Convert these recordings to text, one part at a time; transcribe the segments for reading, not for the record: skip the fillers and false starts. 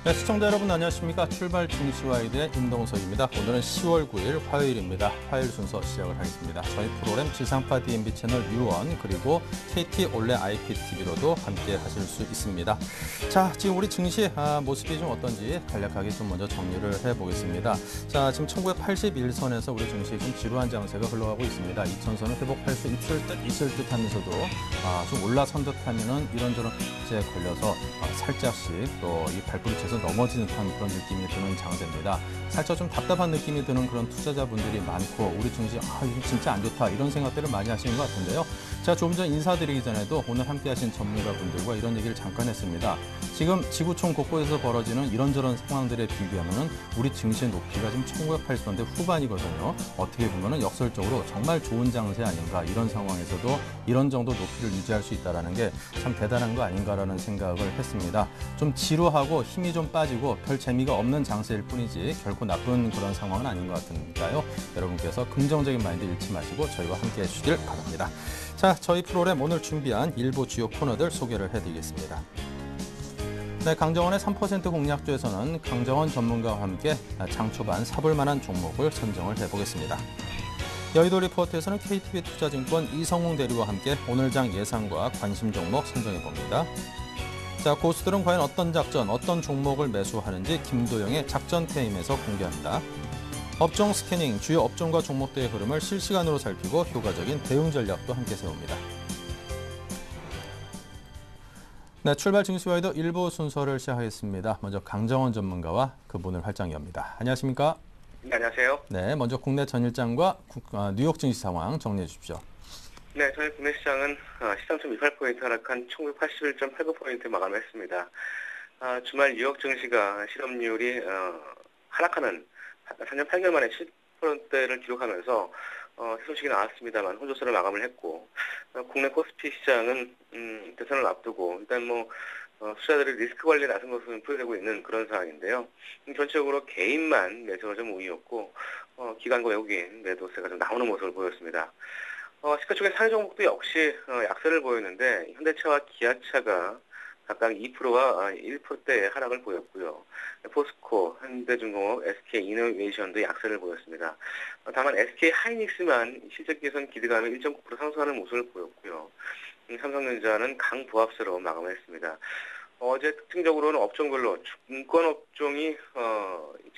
네, 시청자 여러분 안녕하십니까. 출발 증시와이드의 임동석입니다. 오늘은 10월 9일 화요일입니다. 화요일 순서 시작을 하겠습니다. 저희 프로그램 지상파 DMB 채널 U1 그리고 KT 올레 IPTV로도 함께 하실 수 있습니다. 자, 지금 우리 증시 모습이 좀 어떤지 간략하게 좀 먼저 정리를 해보겠습니다. 자, 지금 1981선에서 우리 증시 좀 지루한 장세가 흘러가고 있습니다. 2000선을 회복할 수 있을 듯 하면서도 좀 올라선 듯 하면은 이런저런 제 걸려서 살짝씩 또 이 발불이 쳐서 넘어지는 듯한 그런 느낌이 드는 장세입니다. 살짝 좀 답답한 느낌이 드는 그런 투자자분들이 많고 우리 증시 이거 진짜 안 좋다 이런 생각들을 많이 하시는 것 같은데요. 제가 조금 전 인사드리기 전에도 오늘 함께 하신 전문가분들과 이런 얘기를 잠깐 했습니다. 지금 지구촌 곳곳에서 벌어지는 이런저런 상황들에 비교하면 우리 증시의 높이가 지금 1980년대 후반이거든요. 어떻게 보면 역설적으로 정말 좋은 장세 아닌가, 이런 상황에서도 이런 정도 높이를 유지할 수 있다는 게 참 대단한 거 아닌가라는 생각을 했습니다. 좀 지루하고 힘이 좀 빠지고 별 재미가 없는 장세일 뿐이지 결코 나쁜 그런 상황은 아닌 것 같으니까요. 여러분께서 긍정적인 마인드 잃지 마시고 저희와 함께 해주시길 바랍니다. 자, 저희 프로그램 오늘 준비한 일부 주요 코너들 소개를 해드리겠습니다. 네, 강정원의 3% 공략조에서는 강정원 전문가와 함께 장 초반 사볼 만한 종목을 선정을 해보겠습니다. 여의도 리포트에서는 KTB 투자증권 이성웅 대리와 함께 오늘 장 예상과 관심 종목 선정해봅니다. 자, 고수들은 과연 어떤 작전, 어떤 종목을 매수하는지 김도영의 작전 타임에서 공개합니다. 업종 스캐닝, 주요 업종과 종목들의 흐름을 실시간으로 살피고 효과적인 대응 전략도 함께 세웁니다. 네, 출발 증시와이드 일부 순서를 시작하겠습니다. 먼저 강정원 전문가와 그분을 활짝 엽니다. 안녕하십니까? 네, 안녕하세요. 네, 먼저 국내 전일장과 뉴욕 증시 상황 정리해 주십시오. 네, 저희 국내 시장은 13.28포인트 하락한 1981.89포인트 마감했습니다. 주말 뉴욕 증시가 실업률이 하락하는 3년 8개월 만에 7%대를 기록하면서 소식이 나왔습니다만 혼조세로 마감을 했고, 국내 코스피 시장은 대선을 앞두고 일단 투자자들이 리스크 관리에 나선 것으로 풀이되고 있는 그런 상황인데요. 전체적으로 개인만 매수가 좀 우위였고, 기관과 외국인 매도세가 좀 나오는 모습을 보였습니다. 시가총액 상위 종목도 역시 약세를 보였는데 현대차와 기아차가 각각 2%와 1%대의 하락을 보였고요. 포스코, 현대중공업, SK이노베이션도 약세를 보였습니다. 다만 SK하이닉스만 실적 개선 기대감에 1.9% 상승하는 모습을 보였고요. 삼성전자는 강보합세로 마감을 했습니다. 어제 특징적으로는 업종별로 증권 업종이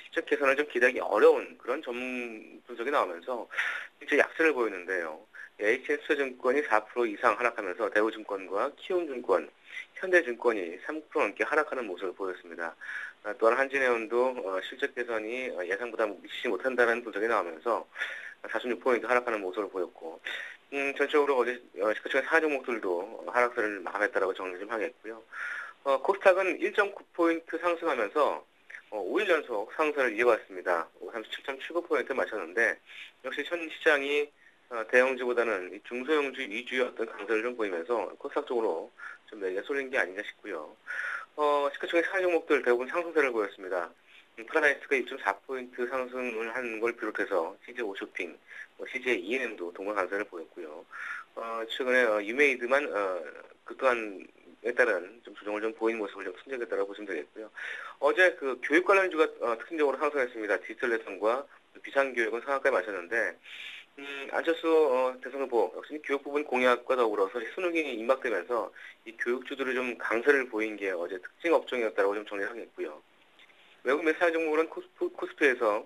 실적 개선을 좀 기대하기 어려운 그런 전문 분석이 나오면서 실제 약세를 보였는데요. HS증권이 4% 이상 하락하면서 대우증권과 키움증권, 현대증권이 3% 넘게 하락하는 모습을 보였습니다. 또한 한진해운도 실적 개선이 예상보다 미치지 못한다는 분석이 나오면서 46포인트 하락하는 모습을 보였고, 전체적으로 어제 시가총액 상하 종목들도 하락세를 마감했다라고 정리 좀 하겠고요. 코스닥은 1.9포인트 상승하면서 5일 연속 상승을 이어갔습니다. 37.79포인트 마쳤는데 역시 현 시장이 대형주보다는 중소형주 위주의 어떤 강세를 좀 보이면서 코스닥 쪽으로 좀 매기가 쏠린 게 아닌가 싶고요. 시가총액 상하 종목들 대부분 상승세를 보였습니다. 파라다이스가 2.4포인트 상승을 한 걸 비롯해서 CJ 오쇼핑, CJ ENM도 동반 강세를 보였고요. 최근에 유메이드만 그 또한 에 따른 좀 조정을 좀 보인 모습을 좀 순정했다고 보시면 되겠고요. 어제 그 교육 관련주가 특징적으로 상승했습니다. 디지털 대선과 비상교육은 상한가에 마쳤는데, 안철수 대선 후보 역시 교육 부분 공약과 더불어서 순응이 임박되면서 이 교육주들이 좀 강세를 보인 게 어제 특징 업종이었다고 좀 정리하겠고요. 외국 매수 종목은 코스피에서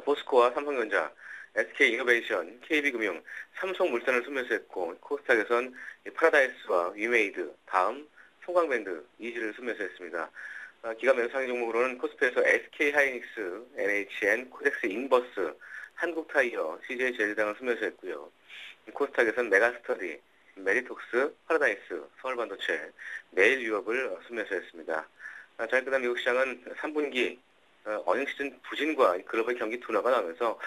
포스코와 삼성전자, SK이노베이션, KB금융, 삼성물산을 순매수했고, 코스닥에선 파라다이스와 유메이드, 다음 송강밴드, 이지를 순매수했습니다. 기관 매수 상위 종목으로는 코스피에서 SK하이닉스, NHN, 코덱스 인버스, 한국타이어, CJ제일 등을 순매수했고요. 코스닥에선 메가스터디, 메리톡스, 파라다이스, 서울반도체, 메일유업을 순매수했습니다. 자, 그다음 미국 시장은 3분기 어닝 시즌 부진과 글로벌 경기 둔화가 나면서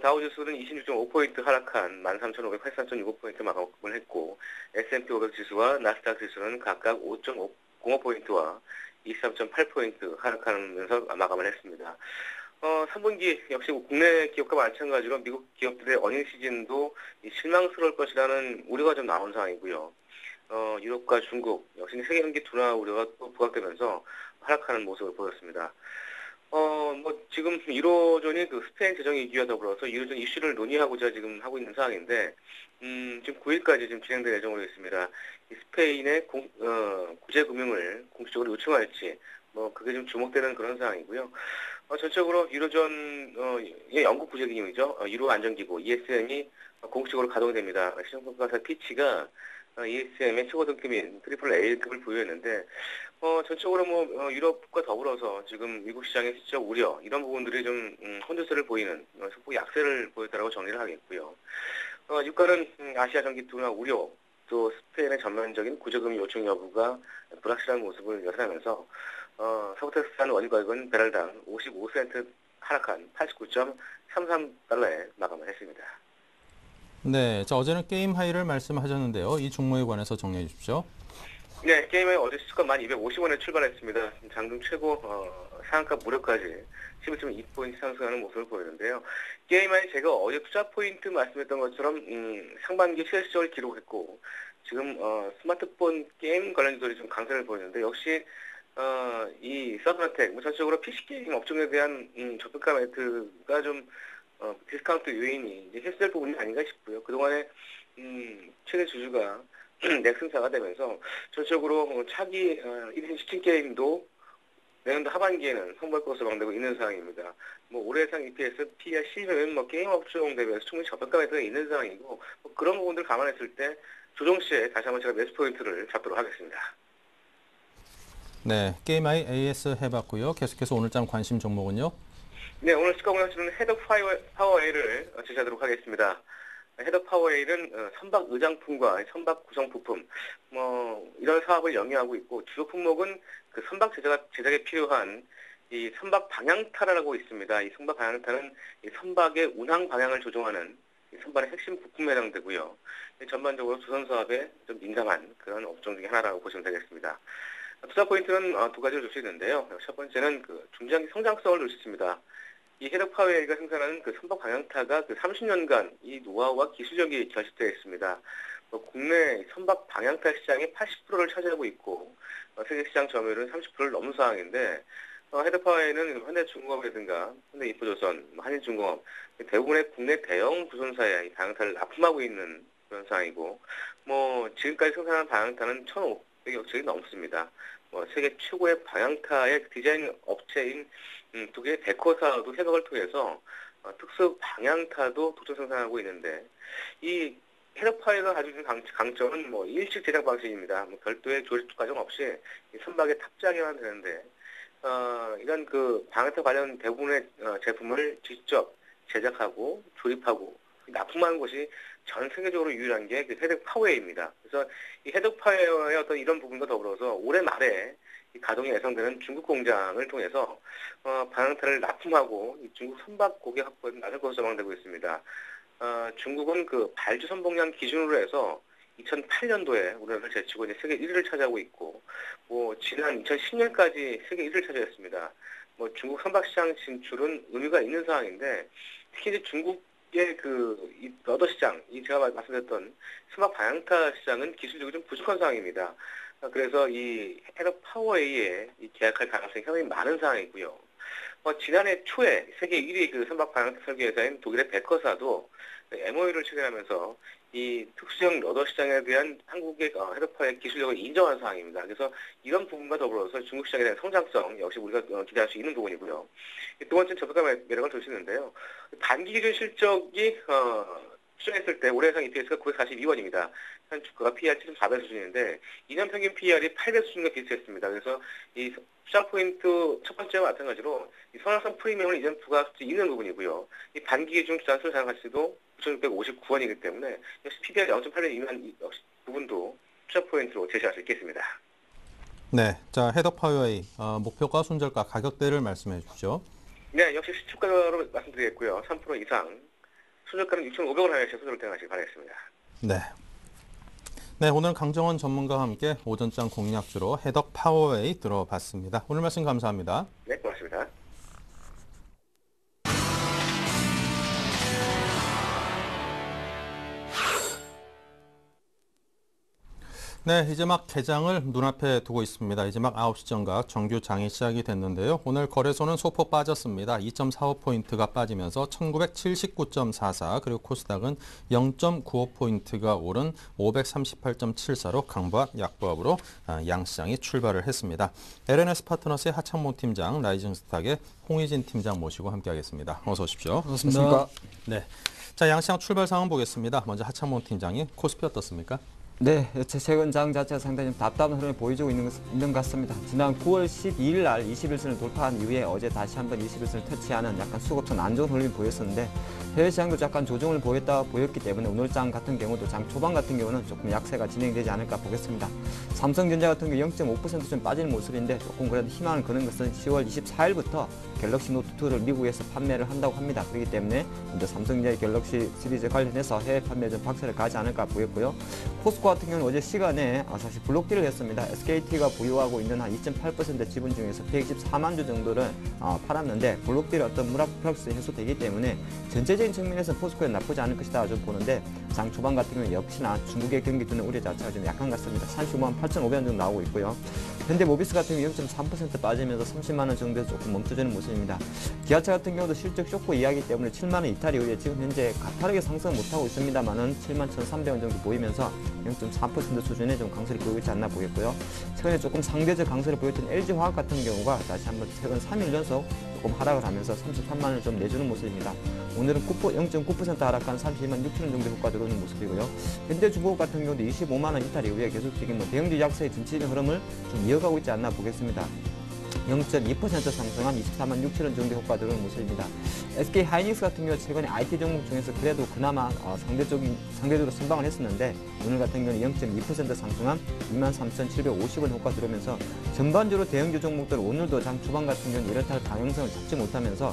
다우지수는 26.5포인트 하락한 13,583.65포인트 마감을 했고, S&P 500 지수와 나스닥 지수는 각각 5.05포인트와 23.8포인트 하락하면서 마감을 했습니다. 3분기 역시 국내 기업과 마찬가지로 미국 기업들의 어닝 시즌도 실망스러울 것이라는 우려가 좀 나온 상황이고요. 유럽과 중국, 역시 세계 경기 둔화 우려가 또 부각되면서 하락하는 모습을 보였습니다. 지금 1호전이 그 스페인 재정 위기와 더불어서 2호전 이슈를 논의하고자 지금 하고 있는 상황인데, 지금 9일까지 지금 진행될 예정으로 있습니다. 이 스페인의 구제금융을 공식적으로 요청할지, 그게 좀 주목되는 그런 상황이고요. 전적으로 1호전, 영국 구제기금이죠. 1호 안전기구, ESM이 공식적으로 가동이 됩니다. 시장평가사 피치가 ESM의 최고 등급인 트리플 A급을 부여했는데, 전적으로 유럽과 더불어서 지금 미국 시장의 시적 우려, 이런 부분들이 좀, 혼조세를 보이는, 소폭 약세를 보였다라고 정리를 하겠고요. 유가는 아시아 전기 둔화 우려, 또 스페인의 전면적인 구제금 요청 여부가 불확실한 모습을 나타내면서, 서부텍사스 원유 가격은 배럴당 55센트 하락한 89.33달러에 마감을 했습니다. 네, 자, 어제는 게임 하이를 말씀하셨는데요. 이 종목에 관해서 정리해 주십시오. 네, 게임하이 어제 시가 1250원에 출발했습니다. 장중 최고 상한가 무렵까지 11.2포인트 상승하는 모습을 보이는데요. 게임하이 제가 어제 투자 포인트 말씀했던 것처럼 상반기 실적을 기록했고 지금 스마트폰 게임 관련주들이 좀 강세를 보이는데 역시 이 서브나텍 전체적으로 PC 게임 업종에 대한 저평가 매트가 좀 디스카운트 요인이 이제 해소될 부분이 아닌가 싶고요. 그동안에 최대 주주가 넥슨사가 되면서 전적으로 차기 1인 시즌 게임도 내년도 하반기에는 선보일 것으로 방되고 있는 상황입니다. 올해 예상 EPS, PER, 실적은 게임 업종 대비해서 충분히 저평가 매트가 있는 상황이고 그런 부분들 감안했을 때 조정 시에 다시 한번 제가 매수 포인트를 잡도록 하겠습니다. 네, 게임하이 AS 해봤고요. 계속해서 오늘장 관심 종목은요? 네, 오늘 시가 공략주는 헤드 파워웨이를 제시하도록 하겠습니다. 헤드 파워웨이는 선박 의장품과 선박 구성 부품, 이런 사업을 영위하고 있고 주요 품목은 그 선박 제작에 필요한 이 선박 방향타라고 있습니다. 이 선박 방향타는 이 선박의 운항 방향을 조종하는 이 선박의 핵심 부품에 해당되고요. 전반적으로 조선 사업에 좀 민감한 그런 업종 중에 하나라고 보시면 되겠습니다. 투자 포인트는 두 가지를 줄 수 있는데요. 첫 번째는 그 중장기 성장성을 줄 수 있습니다. 이 헤드 파워웨이가 생산하는 그 선박 방향타가 그 30년간 이 노하우와 기술력이 결집되어 있습니다. 국내 선박 방향타 시장의 80%를 차지하고 있고 세계 시장 점유율은 30%를 넘는 상황인데 헤드 파워웨이는 현대중공업이라든가 현대이프조선, 한일중공업 대부분의 국내 대형 조선사에 이 방향타를 납품하고 있는 그런 상황이고 지금까지 생산한 방향타는 1,500여 척이 넘습니다. 세계 최고의 방향타의 디자인 업체인 두 개의 데코사도 협업을 통해서 특수 방향타도 독점 생산하고 있는데 이 헤드파이가 가지고 있는 강점은 일식 제작 방식입니다. 별도의 조립 과정 없이 선박에 탑재하기만 되는데 이런 그 방향타 관련 대부분의 제품을 직접 제작하고 조립하고 납품하는 것이 전 세계적으로 유일한 게 그 헤드 파워웨이입니다. 그래서 이 헤드 파워웨이의 어떤 이런 부분과 더불어서 올해 말에 이 가동이 예상되는 중국 공장을 통해서 방향타를 납품하고 이 중국 선박 고객 확보에 나설 것으로 전망되고 있습니다. 중국은 그 발주 선봉량 기준으로 해서 2008년도에 우리나라를 제치고 이제 세계 1위를 차지하고 있고 지난 2010년까지 세계 1위를 차지했습니다. 중국 선박 시장 진출은 의미가 있는 상황인데 특히 이제 중국의 이 러더 시장, 제가 말씀드렸던 선박 방향타 시장은 기술력이 좀 부족한 상황입니다. 그래서 이 헤드 파워웨이에 계약할 가능성이 상당히 많은 상황이고요. 지난해 초에 세계 1위 그 선박 방향타 설계 회사인 독일의 베커사도 MOU를 체결하면서 이 특수형 러더 시장에 대한 한국의 헤드 파워웨이 기술력을 인정한 상황입니다. 그래서 이런 부분과 더불어서 중국 시장에 대한 성장성 역시 우리가 기대할 수 있는 부분이고요. 두 번째는 저평가 매력을 줄 수 있는데요. 단기 기준 실적이 추정했을 때 올해 예상 EPS가 942원입니다. 현 주가가 PER 7.4배 수준인데 2년 평균 PER이 8배 수준과 비슷했습니다. 그래서 이 투자 포인트 첫 번째와 마찬가지로 이 선화성 프리미엄을 이전 부과할 수 있는 부분이고요. 이 단기 기준 주단수 자산 가치도 9,659원이기 때문에 역시 PBR 0.8배 이면 역시 부분도 투자 포인트로 제시할 수 있겠습니다. 네, 자, 헤드 파워웨이 목표가, 손절가, 가격대를 말씀해 주십시오. 네, 역시 시초가로 말씀드리겠고요. 3% 이상. 손절가는 6,500원 하에서 손절을 대응하시기 바라겠습니다. 네. 네, 오늘 강정원 전문가와 함께 오전장 공략주로 헤드 파워웨이 들어봤습니다. 오늘 말씀 감사합니다. 네, 고맙습니다. 네, 이제 막 개장을 눈앞에 두고 있습니다. 이제 막 9시 정각 정규 장이 시작이 됐는데요. 오늘 거래소는 소폭 빠졌습니다. 2.45포인트가 빠지면서 1979.44, 그리고 코스닥은 0.95포인트가 오른 538.74로 강보합, 약보합으로 양시장이 출발을 했습니다. LNS 파트너스의 하창모 팀장, 라이징스탁의 홍희진 팀장 모시고 함께하겠습니다. 어서 오십시오. 반갑습니다. 네, 자, 양시장 출발 상황 보겠습니다. 먼저 하창모 팀장님, 코스피 어떻습니까? 네, 최근 장 자체가 상당히 좀 답답한 흐름을 보여주고 있는 것 같습니다. 지난 9월 12일 날 21선을 돌파한 이후에 어제 다시 한번 21선을 터치하는 약간 수급선 안 좋은 흐름이 보였었는데 해외 시장도 약간 조정을 보였기 때문에 오늘 장 같은 경우도 장 초반 같은 경우는 조금 약세가 진행되지 않을까 보겠습니다. 삼성전자 같은 경우 0.5% 좀 빠지는 모습인데 조금 그래도 희망을 거는 것은 10월 24일부터 갤럭시 노트2를 미국에서 판매를 한다고 합니다. 그렇기 때문에 먼저 삼성전자의 갤럭시 시리즈 관련해서 해외 판매 좀 박차를 가지 않을까 보였고요. 포스코 같은 경우는 어제 시간에 사실 블록딜을 했습니다. SKT가 보유하고 있는 한 2.8% 지분 중에서 124만 주 정도를 팔았는데 블록딜 어떤 무락플렉스 해소되기 때문에 전체적인 측면에서 포스코에 나쁘지 않을 것이다 좀 보는데 장 초반 같은 경우 역시나 중국의 경기 두는 우려 자체가 좀 약한 것 같습니다. 35만 8,500원 정도 나오고 있고요. 현대모비스 같은 경우 0.3% 빠지면서 30만 원 정도에서 조금 멈춰주는 모습입니다. 기아차 같은 경우도 실적 쇼크 이야기 때문에 7만 원 이탈 이후에 지금 현재 가파르게 상승 못하고 있습니다만은 7만 1,300원 정도 보이면서 0.4% 수준에 좀 강세를 보이고 있지 않나 보겠고요. 최근에 조금 상대적 강세를 보였던 LG화학 같은 경우가 다시 한번 최근 3일 연속 조금 하락을 하면서 33만 원을 좀 내주는 모습입니다. 오늘은 0.9% 하락한 32만 6천 원 정도 효과 들어오는 모습이고요. 현대중공업 같은 경우도 25만 원 이탈 이후에 계속적인 대형주 약세의 전체적인 흐름을 좀 이어가고 있지 않나 보겠습니다. 0.2% 상승한 24만 6천 원 정도 효과 들어오는 모습입니다. SK 하이닉스 같은 경우 최근에 IT 종목 중에서 그래도 그나마 상대적으로 선방을 했었는데 오늘 같은 경우는 0.2% 상승한 23,750원 효과 들어오면서 전반적으로 대형주 종목들 오늘도 장 초반 같은 경우는 이렇다 방향성을 잡지 못하면서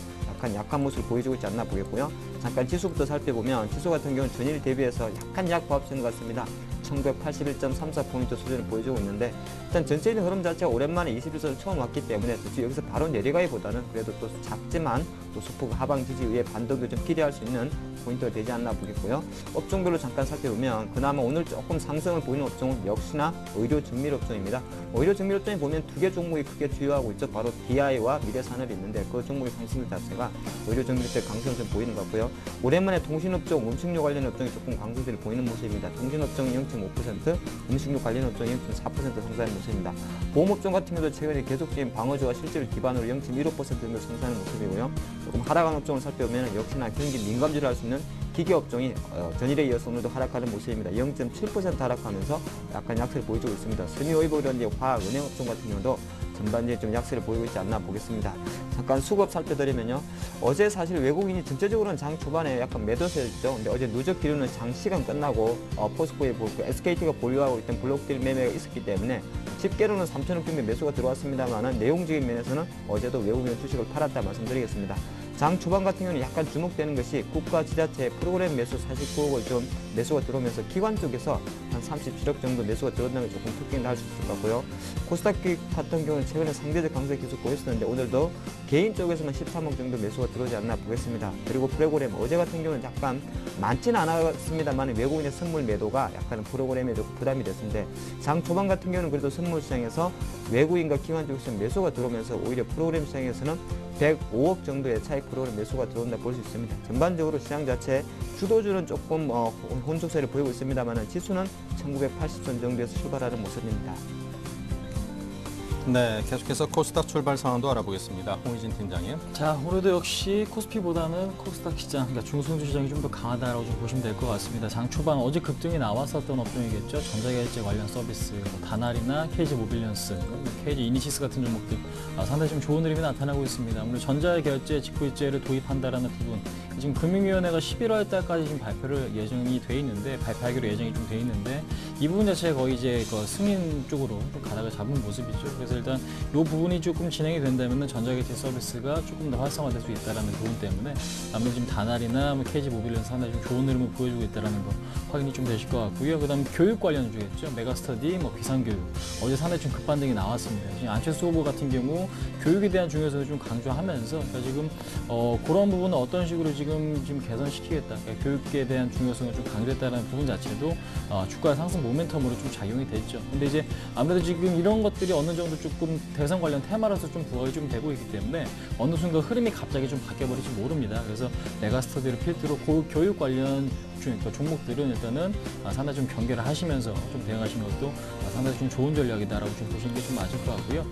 약한 모습을 보여주고 있지 않나 보겠고요. 잠깐 지수부터 살펴보면 지수 같은 경우는 전일 대비해서 약간 약보합된 것 같습니다. 1981.34포인트 수준을 보여주고 있는데 일단 전체적인 흐름 자체가 오랜만에 21선을 처음 왔기 때문에 여기서 바로 내려가기보다는 그래도 또 작지만 또 소폭 하방 지지 위에 반등도 좀 기대할 수 있는 포인트가 되지 않나 보겠고요. 업종별로 잠깐 살펴보면 그나마 오늘 조금 상승을 보이는 업종은 역시나 의료 정밀 업종입니다. 의료 정밀 업종에 보면 두 개 종목이 크게 주요하고 있죠. 바로 DI와 미래산업이 있는데 그 종목의 상승률 자체가 의료 정밀 때 강세를 좀 보이는 것 같고요. 오랜만에 통신업종, 음식료 관련 업종이 조금 강세를 보이는 모습입니다. 통신업종이 0.5%, 음식료 관련 업종이 0.4% 상승하는 모습입니다. 보험업종 같은 경우도 최근에 계속적인 방어주와 실질을 기반으로 0.15% 정도 상승하는 모습이고요. 조금 하락한 업종을 살펴보면 역시나 경기 민감주를 할 수 있는 기계업종이 전일에 이어서 오늘도 하락하는 모습입니다. 0.7% 하락하면서 약간 약세를 보여주고 있습니다. 섬유오일이라든지 화학, 은행업종 같은 경우도 전반적인 좀 약세를 보이고 있지 않나 보겠습니다. 잠깐 수급 살펴드리면요. 어제 사실 외국인이 전체적으로는 장 초반에 약간 매도세였죠. 근데 어제 누적 기류는 장 시간 끝나고 포스코에 SKT가 보유하고 있던 블록딜 매매가 있었기 때문에 집계로는 3천억 정도 매수가 들어왔습니다만 내용적인 면에서는 어제도 외국인 주식을 팔았다 말씀드리겠습니다. 장 초반 같은 경우는 약간 주목되는 것이 국가 지자체 프로그램 매수 49억을 좀 매수가 들어오면서 기관 쪽에서 한 37억 정도 매수가 들어온다는 게 조금 특징을 할 수 있을 것 같고요. 코스닥 같은 경우는 최근에 상대적 강세 계속 보였었는데 오늘도 개인 쪽에서만 13억 정도 매수가 들어오지 않나 보겠습니다. 그리고 프로그램 어제 같은 경우는 약간 많지는 않았습니다만 외국인의 선물 매도가 약간 프로그램에 조금 부담이 됐는데 장 초반 같은 경우는 그래도 선물 시장에서 외국인과 기관 쪽에서 매수가 들어오면서 오히려 프로그램 시장에서는 105억 정도의 차익 프로그램 매수가 들어온다 볼 수 있습니다. 전반적으로 시장 자체 주도주는 조금 혼조세를 보이고 있습니다만 지수는 1980선 정도에서 출발하는 모습입니다. 네, 계속해서 코스닥 출발 상황도 알아보겠습니다. 홍희진 팀장님. 자, 오늘도 역시 코스피보다는 코스닥 시장, 그러니까 중소형주 시장이 좀 더 강하다라고 좀 보시면 될 것 같습니다. 장 초반 어제 급등이 나왔었던 업종이겠죠. 전자결제 관련 서비스, 다날이나 KG모빌리언스, KG 이니시스 같은 종목들 상당히 좀 좋은 흐름이 나타나고 있습니다. 아무래도 전자결제 직구일제를 도입한다라는 부분, 지금 금융위원회가 11월 달까지 지금 발표를 예정이 돼 있는데 발표하기로 예정이 좀 돼 있는데 이 부분 자체가 거의 이제 그 승인 쪽으로 좀 가닥을 잡은 모습이죠. 그래서 일단 이 부분이 조금 진행이 된다면 전자결제 서비스가 조금 더 활성화될 수 있다는 부분 때문에 아무래도 지금 다날이나 KG모빌리언스 상당히 좀 좋은 흐름을 보여주고 있다는 거 확인이 좀 되실 것 같고요. 그다음 교육 관련주겠죠. 메가스터디, 비상교육 어제 상당히 좀 급반등이 나왔습니다. 지금 안철수 후보 같은 경우 교육에 대한 중요성을 좀 강조하면서 그러니까 지금 그런 부분은 어떤 식으로 지금 개선시키겠다. 그러니까 교육에 대한 중요성을 좀 강조했다는 부분 자체도 주가 상승 모멘텀으로 좀 작용이 됐죠. 근데 이제 아무래도 지금 이런 것들이 어느 정도 조금 대선 관련 테마로서 좀 부각이 좀 되고 있기 때문에 어느 순간 흐름이 갑자기 좀 바뀌어버릴지 모릅니다. 그래서 메가스터디를 필두로 교육 관련 그러니까 종목들은 일단은 상당히 좀 경계를 하시면서 좀 대응하시는 것도 상당히 좀 좋은 전략이다라고 좀 보시는 게 좀 맞을 것 같고요.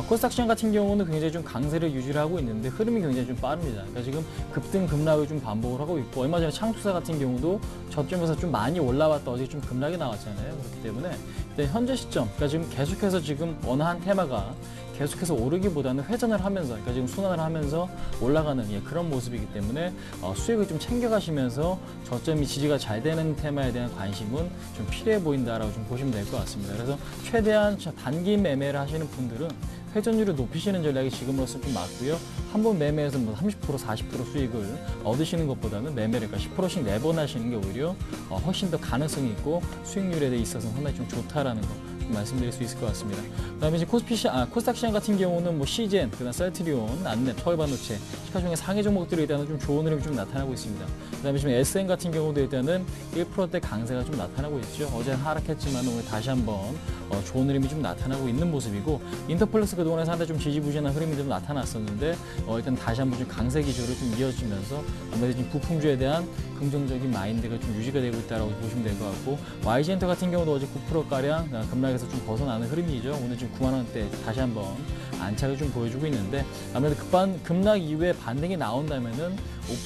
코스닥 시장 같은 경우는 굉장히 좀 강세를 유지를 하고 있는데 흐름이 굉장히 좀 빠릅니다. 그러니까 지금 급등 급락을 좀 반복을 하고 있고 얼마 전에 창투사 같은 경우도 저점에서 좀 많이 올라왔다 어제 좀 급락이 나왔잖아요. 그렇기 때문에 일단 현재 시점, 그러니까 지금 계속해서 지금 어느 한 테마가 계속해서 오르기보다는 회전을 하면서, 그러니까 지금 순환을 하면서 올라가는 그런 모습이기 때문에 수익을 좀 챙겨가시면서 저점이 지지가 잘 되는 테마에 대한 관심은 좀 필요해 보인다라고 좀 보시면 될 것 같습니다. 그래서 최대한 단기 매매를 하시는 분들은 회전율을 높이시는 전략이 지금으로서 좀 맞고요. 한 번 매매해서 뭐 30%, 40% 수익을 얻으시는 것보다는 매매를 10%씩 4번 하시는 게 오히려 훨씬 더 가능성이 있고 수익률에 대해 있어서 상당히 좀 좋다라는 거 말씀드릴 수 있을 것 같습니다. 그다음에 이제 코스닥 시장 같은 경우는 뭐 시젠, 그다음 셀트리온, 안랩, 서울반도체, 시가총액 상위 종목들에 일단은 좀 좋은 흐름이 좀 나타나고 있습니다. 그다음에 지금 SM 같은 경우도 일단은 1%대 강세가 좀 나타나고 있죠. 어제 하락했지만 오늘 다시 한번 좋은 흐름이 좀 나타나고 있는 모습이고, 인터플렉스 그동안에 상당히 좀 지지부진한 흐름이 좀 나타났었는데 일단 다시 한번 좀 강세 기조를 좀 이어지면서 아무래도 지금 부품주에 대한 긍정적인 마인드가 좀 유지가 되고 있다라고 보시면 될 것 같고, YG엔터 같은 경우도 어제 9%가량 급락에서 좀 벗어나는 흐름이죠. 오늘 지금 9만 원대 다시 한번 안착을 좀 보여주고 있는데, 아무래도 급락 이후에 반등이 나온다면은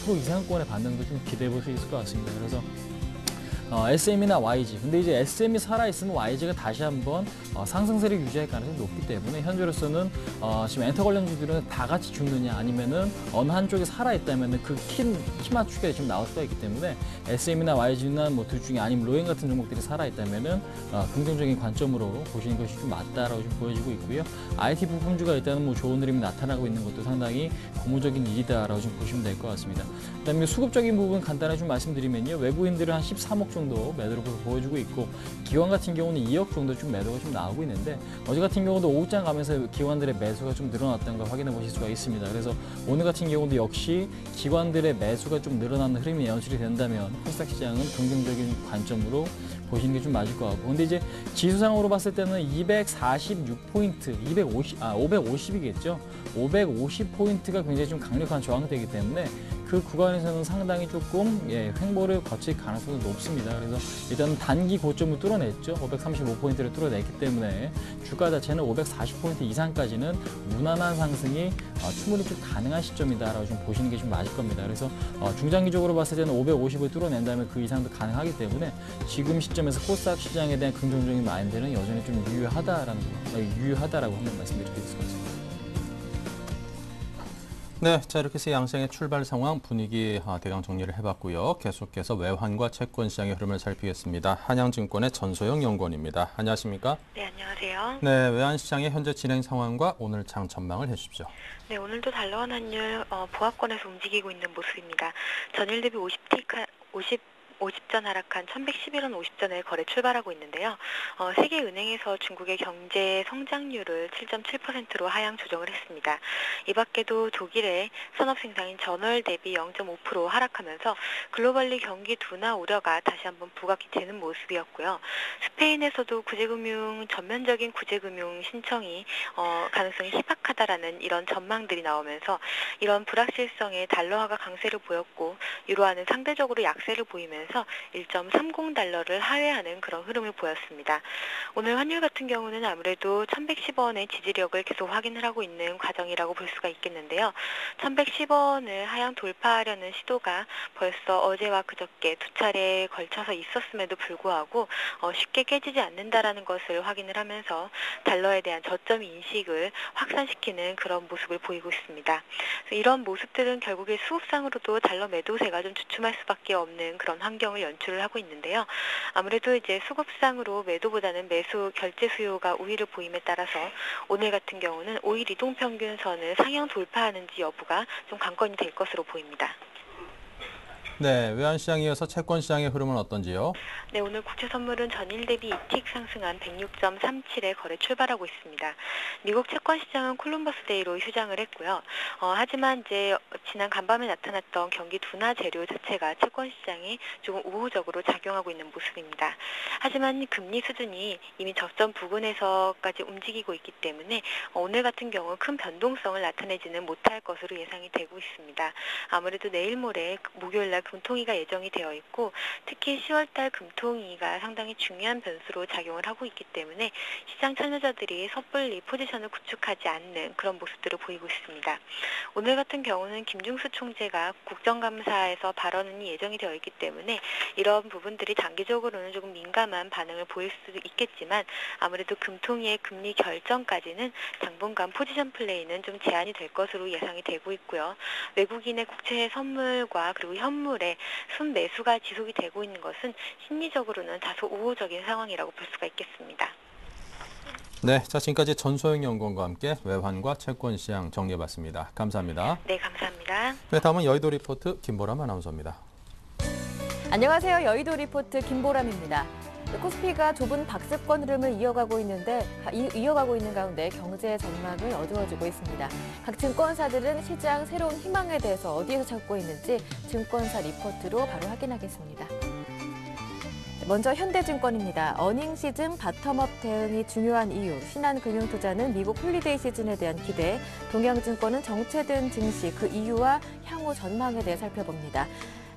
5% 이상권의 반등도 좀 기대해 볼 수 있을 것 같습니다. 그래서 SM이나 YG, 근데 이제 SM이 살아있으면 YG가 다시 한번 상승세를 유지할 가능성이 높기 때문에 현재로서는 지금 엔터 관련주들은 다 같이 죽느냐 아니면은 어느 한쪽이 살아있다면은 그 키 맞추기가 지금 나올 수가 있기 때문에 SM이나 YG나 뭐 둘 중에 아니면 로엔 같은 종목들이 살아있다면은 긍정적인 관점으로 보시는 것이 좀 맞다라고 좀 보여지고 있고요. IT 부품주가 일단은 뭐 좋은 흐름이 나타나고 있는 것도 상당히 고무적인 일이다라고 좀 보시면 될 것 같습니다. 그다음에 수급적인 부분 간단하게 좀 말씀드리면요, 외국인들은 한 13억 정도 매도를 보여주고 있고, 기관 같은 경우는 2억 정도 좀 매도가 좀 나오고 있는데, 어제 같은 경우도 오후장 가면서 기관들의 매수가 좀 늘어났다는 걸 확인해 보실 수가 있습니다. 그래서 오늘 같은 경우도 역시 기관들의 매수가 좀 늘어나는 흐름이 연출이 된다면 코스닥 시장은 긍정적인 관점으로 보시는 게 좀 맞을 것 같고, 근데 이제 지수상으로 봤을 때는 246포인트, 550이겠죠. 550포인트가 굉장히 좀 강력한 저항대이기 때문에 그 구간에서는 상당히 조금 횡보를 거칠 가능성이 높습니다. 그래서 일단 단기 고점을 뚫어냈죠. 535포인트를 뚫어냈기 때문에 주가 자체는 540포인트 이상까지는 무난한 상승이 충분히 좀 가능한 시점이다라고 좀 보시는 게 좀 맞을 겁니다. 그래서 중장기적으로 봤을 때는 550을 뚫어낸다면 그 이상도 가능하기 때문에 지금 시점에서 코스닥 시장에 대한 긍정적인 마인드는 여전히 좀 유효하다라고 한번 말씀드릴 수 있을 것 같습니다. 네, 자 이렇게 해서 양시장의 출발 상황 분위기 대강 정리를 해봤고요. 계속해서 외환과 채권 시장의 흐름을 살피겠습니다. 한양증권의 전소영 연구원입니다. 안녕하십니까? 네, 안녕하세요. 네, 외환 시장의 현재 진행 상황과 오늘 장 전망을 해주십시오. 네, 오늘도 달러원 환율 보합권에서 움직이고 있는 모습입니다. 전일 대비 50전 하락한 1111원 50전에 거래 출발하고 있는데요. 세계은행에서 중국의 경제 성장률을 7.7%로 하향 조정을 했습니다. 이 밖에도 독일의 산업생산인 전월 대비 0.5% 하락하면서 글로벌리 경기 둔화 우려가 다시 한번 부각이 되는 모습이었고요. 스페인에서도 전면적인 구제금융 신청이 가능성이 희박하다라는 이런 전망들이 나오면서 이런 불확실성에 달러화가 강세를 보였고, 유로화는 상대적으로 약세를 보이면서 1.30달러를 하회하는 그런 흐름을 보였습니다. 오늘 환율 같은 경우는 아무래도 1110원의 지지력을 계속 확인을 하고 있는 과정이라고 볼 수가 있겠는데요. 1110원을 하향 돌파하려는 시도가 벌써 어제와 그저께 두 차례에 걸쳐서 있었음에도 불구하고 쉽게 깨지지 않는다라는 것을 확인을 하면서 달러에 대한 저점 인식을 확산시키는 그런 모습을 보이고 있습니다. 이런 모습들은 결국에 수급상으로도 달러 매도세가 좀 주춤할 수밖에 없는 그런 환경을 연출을 하고 있는데요. 아무래도 이제 수급상으로 매도보다는 매수 결제 수요가 우위를 보임에 따라서 오늘 같은 경우는 5일 이동평균선을 상향 돌파하는지 여부가 좀 관건이 될 것으로 보입니다. 네, 외환시장에 이어서 채권시장의 흐름은 어떤지요? 네, 오늘 국채 선물은 전일 대비 2틱 상승한 106.37에 거래 출발하고 있습니다. 미국 채권 시장은 콜럼버스 데이로 휴장을 했고요. 하지만 이제 지난 간밤에 나타났던 경기 둔화 재료 자체가 채권 시장에 조금 우호적으로 작용하고 있는 모습입니다. 하지만 금리 수준이 이미 저점 부근에서까지 움직이고 있기 때문에 오늘 같은 경우 큰 변동성을 나타내지는 못할 것으로 예상이 되고 있습니다. 아무래도 내일 모레 목요일날 금통위가 예정이 되어 있고 특히 10월달 금통위가 상당히 중요한 변수로 작용을 하고 있기 때문에 시장 참여자들이 섣불리 포지션을 구축하지 않는 그런 모습들을 보이고 있습니다. 오늘 같은 경우는 김중수 총재가 국정감사에서 발언이 예정이 되어 있기 때문에 이런 부분들이 단기적으로는 조금 민감한 반응을 보일 수도 있겠지만 아무래도 금통위의 금리 결정까지는 당분간 포지션 플레이는 좀 제한이 될 것으로 예상이 되고 있고요. 외국인의 국채 선물과 그리고 현물의 순매수가 지속이 되고 있는 것은 심리적으로는 다소 우호적인 상황이라고 볼 수가 있겠습니다. 네, 자 지금까지 전소영 연구원과 함께 외환과 채권시장 정리해봤습니다. 감사합니다. 네, 감사합니다. 네, 다음은 여의도 리포트 김보람 아나운서입니다. 안녕하세요. 여의도 리포트 김보람입니다. 코스피가 좁은 박스권 흐름을 이어가고 있는 가운데 경제 전망은 어두워지고 있습니다. 각 증권사들은 시장 새로운 희망에 대해서 어디에서 찾고 있는지 증권사 리포트로 바로 확인하겠습니다. 먼저 현대증권입니다. 어닝 시즌 바텀업 대응이 중요한 이유, 신한금융투자는 미국 홀리데이 시즌에 대한 기대, 동양증권은 정체된 증시, 그 이유와 향후 전망에 대해 살펴봅니다.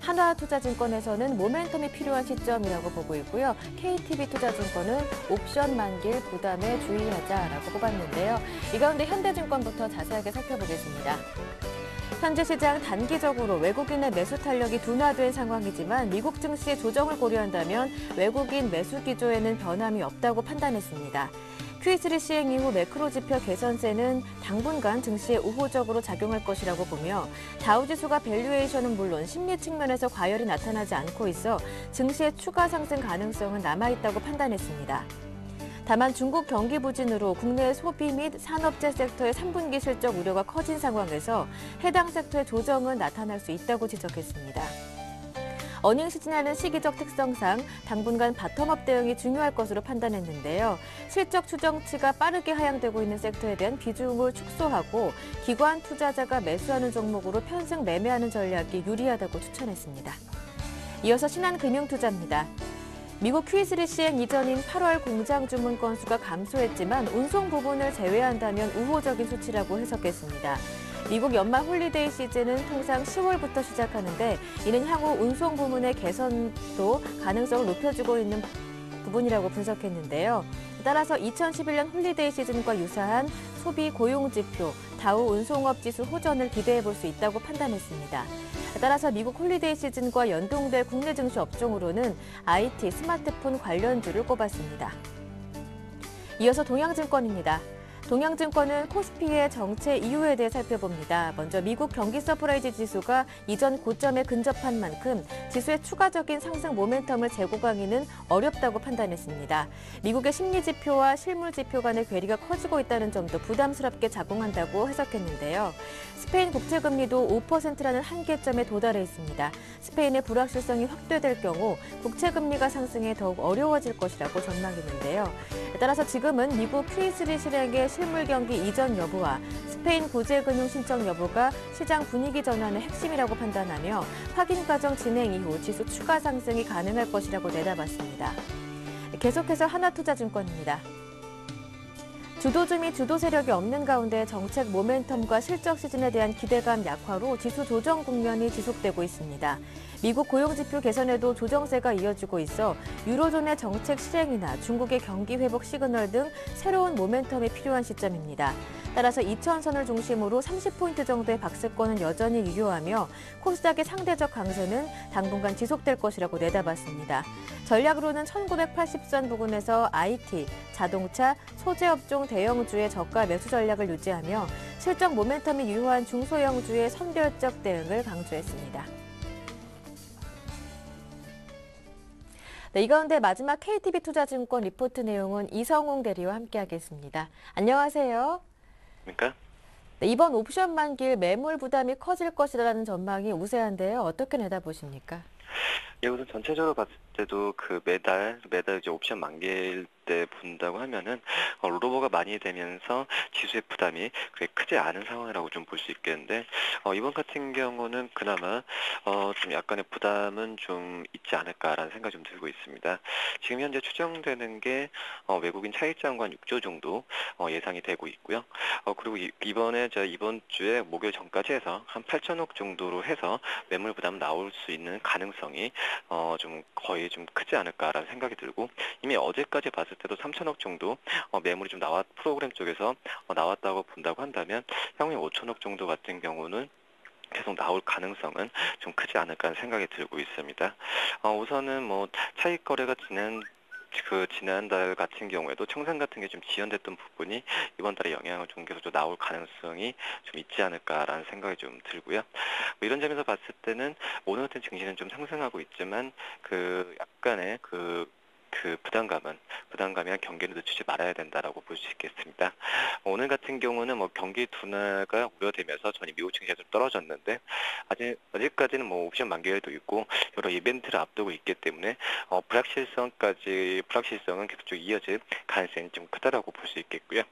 한화투자증권에서는 모멘텀이 필요한 시점이라고 보고 있고요. KTB투자증권은 옵션 만기일 부담에 주의하자라고 뽑았는데요. 이 가운데 현대증권부터 자세하게 살펴보겠습니다. 현재 시장 단기적으로 외국인의 매수 탄력이 둔화된 상황이지만 미국 증시의 조정을 고려한다면 외국인 매수 기조에는 변함이 없다고 판단했습니다. Q3 시행 이후 매크로 지표 개선세는 당분간 증시에 우호적으로 작용할 것이라고 보며 다우지수가 밸류에이션은 물론 심리 측면에서 과열이 나타나지 않고 있어 증시의 추가 상승 가능성은 남아있다고 판단했습니다. 다만 중국 경기 부진으로 국내 소비 및 산업재 섹터의 3분기 실적 우려가 커진 상황에서 해당 섹터의 조정은 나타날 수 있다고 지적했습니다. 어닝 시즌하는 시기적 특성상 당분간 바텀업 대응이 중요할 것으로 판단했는데요. 실적 추정치가 빠르게 하향되고 있는 섹터에 대한 비중을 축소하고 기관 투자자가 매수하는 종목으로 편승 매매하는 전략이 유리하다고 추천했습니다. 이어서 신한금융투자입니다. 미국 Q3 시행 이전인 8월 공장 주문 건수가 감소했지만 운송 부분을 제외한다면 우호적인 수치라고 해석했습니다. 미국 연말 홀리데이 시즌은 통상 10월부터 시작하는데 이는 향후 운송 부문의 개선도 가능성을 높여주고 있는 부분이라고 분석했는데요. 따라서 2011년 홀리데이 시즌과 유사한 소비 고용지표, 다우 운송업 지수 호전을 기대해 볼 수 있다고 판단했습니다. 따라서 미국 홀리데이 시즌과 연동될 국내 증시 업종으로는 IT, 스마트폰 관련주를 꼽았습니다. 이어서 동양증권입니다. 동양증권은 코스피의 정체 이유에 대해 살펴봅니다. 먼저 미국 경기 서프라이즈 지수가 이전 고점에 근접한 만큼 지수의 추가적인 상승 모멘텀을 재고강의는 어렵다고 판단했습니다. 미국의 심리지표와 실물지표 간의 괴리가 커지고 있다는 점도 부담스럽게 작용한다고 해석했는데요. 스페인 국채금리도 5%라는 한계점에 도달해 있습니다. 스페인의 불확실성이 확대될 경우 국채금리가 상승에 더욱 어려워질 것이라고 전망했는데요. 따라서 지금은 미국 Q3 실행의 실물 경기 이전 여부와 스페인 구제금융 신청 여부가 시장 분위기 전환의 핵심이라고 판단하며 확인 과정 진행 이후 지수 추가 상승이 가능할 것이라고 내다봤습니다. 계속해서 하나투자증권입니다. 주도주 및 주도 세력이 없는 가운데 정책 모멘텀과 실적 시즌에 대한 기대감 약화로 지수 조정 국면이 지속되고 있습니다. 미국 고용지표 개선에도 조정세가 이어지고 있어 유로존의 정책 실행이나 중국의 경기 회복 시그널 등 새로운 모멘텀이 필요한 시점입니다. 따라서 2000선을 중심으로 30포인트 정도의 박스권은 여전히 유효하며 코스닥의 상대적 강세는 당분간 지속될 것이라고 내다봤습니다. 전략으로는 1980선 부근에서 IT, 자동차, 소재업종 대형주의 저가 매수 전략을 유지하며 실적 모멘텀이 유효한 중소형주의 선별적 대응을 강조했습니다. 네, 이 가운데 마지막 KTB투자증권 리포트 내용은 이성웅 대리와 함께하겠습니다. 안녕하세요. 그러니까? 네, 이번 옵션 만기일 매물 부담이 커질 것이라는 전망이 우세한데요. 어떻게 내다보십니까? 예, 우선 전체적으로 봤을 때도 그 매달 이제 옵션 만기일 때 본다고 하면은 롤오버가 많이 되면서 지수의 부담이 그렇게 크지 않은 상황이라고 좀 볼 수 있겠는데 이번 같은 경우는 그나마 좀 약간의 부담은 좀 있지 않을까라는 생각이 좀 들고 있습니다. 지금 현재 추정되는 게 외국인 차익자원관 6조 정도 예상이 되고 있고요. 그리고 이번에 이번 주에 목요일 전까지 해서 한 8천억 정도로 해서 매물 부담 나올 수 있는 가능성이 좀 거의 좀 크지 않을까라는 생각이 들고 이미 어제까지 봤을 때도 3천억 정도 매물이 좀 프로그램 쪽에서 나왔다고 본다고 한다면 향후에 5천억 정도 같은 경우는 계속 나올 가능성은 좀 크지 않을까 하는 생각이 들고 있습니다. 우선은 뭐 차익 거래가 지난달 같은 경우에도 청산 같은 게 좀 지연됐던 부분이 이번 달에 영향을 좀 계속 나올 가능성이 좀 있지 않을까라는 생각이 좀 들고요. 뭐 이런 점에서 봤을 때는 오늘 같은 증시는 좀 상승하고 있지만 그 약간의 그 부담감이나 경계를 늦추지 말아야 된다라고 볼 수 있겠습니다. 오늘 같은 경우는 뭐 경기 둔화가 우려되면서 전이 미국 증시가 좀 떨어졌는데 아직까지는 뭐 옵션 만기일도 있고 여러 이벤트를 앞두고 있기 때문에 불확실성은 계속 좀 이어질 가능성이 좀 크다라고 볼 수 있겠고요.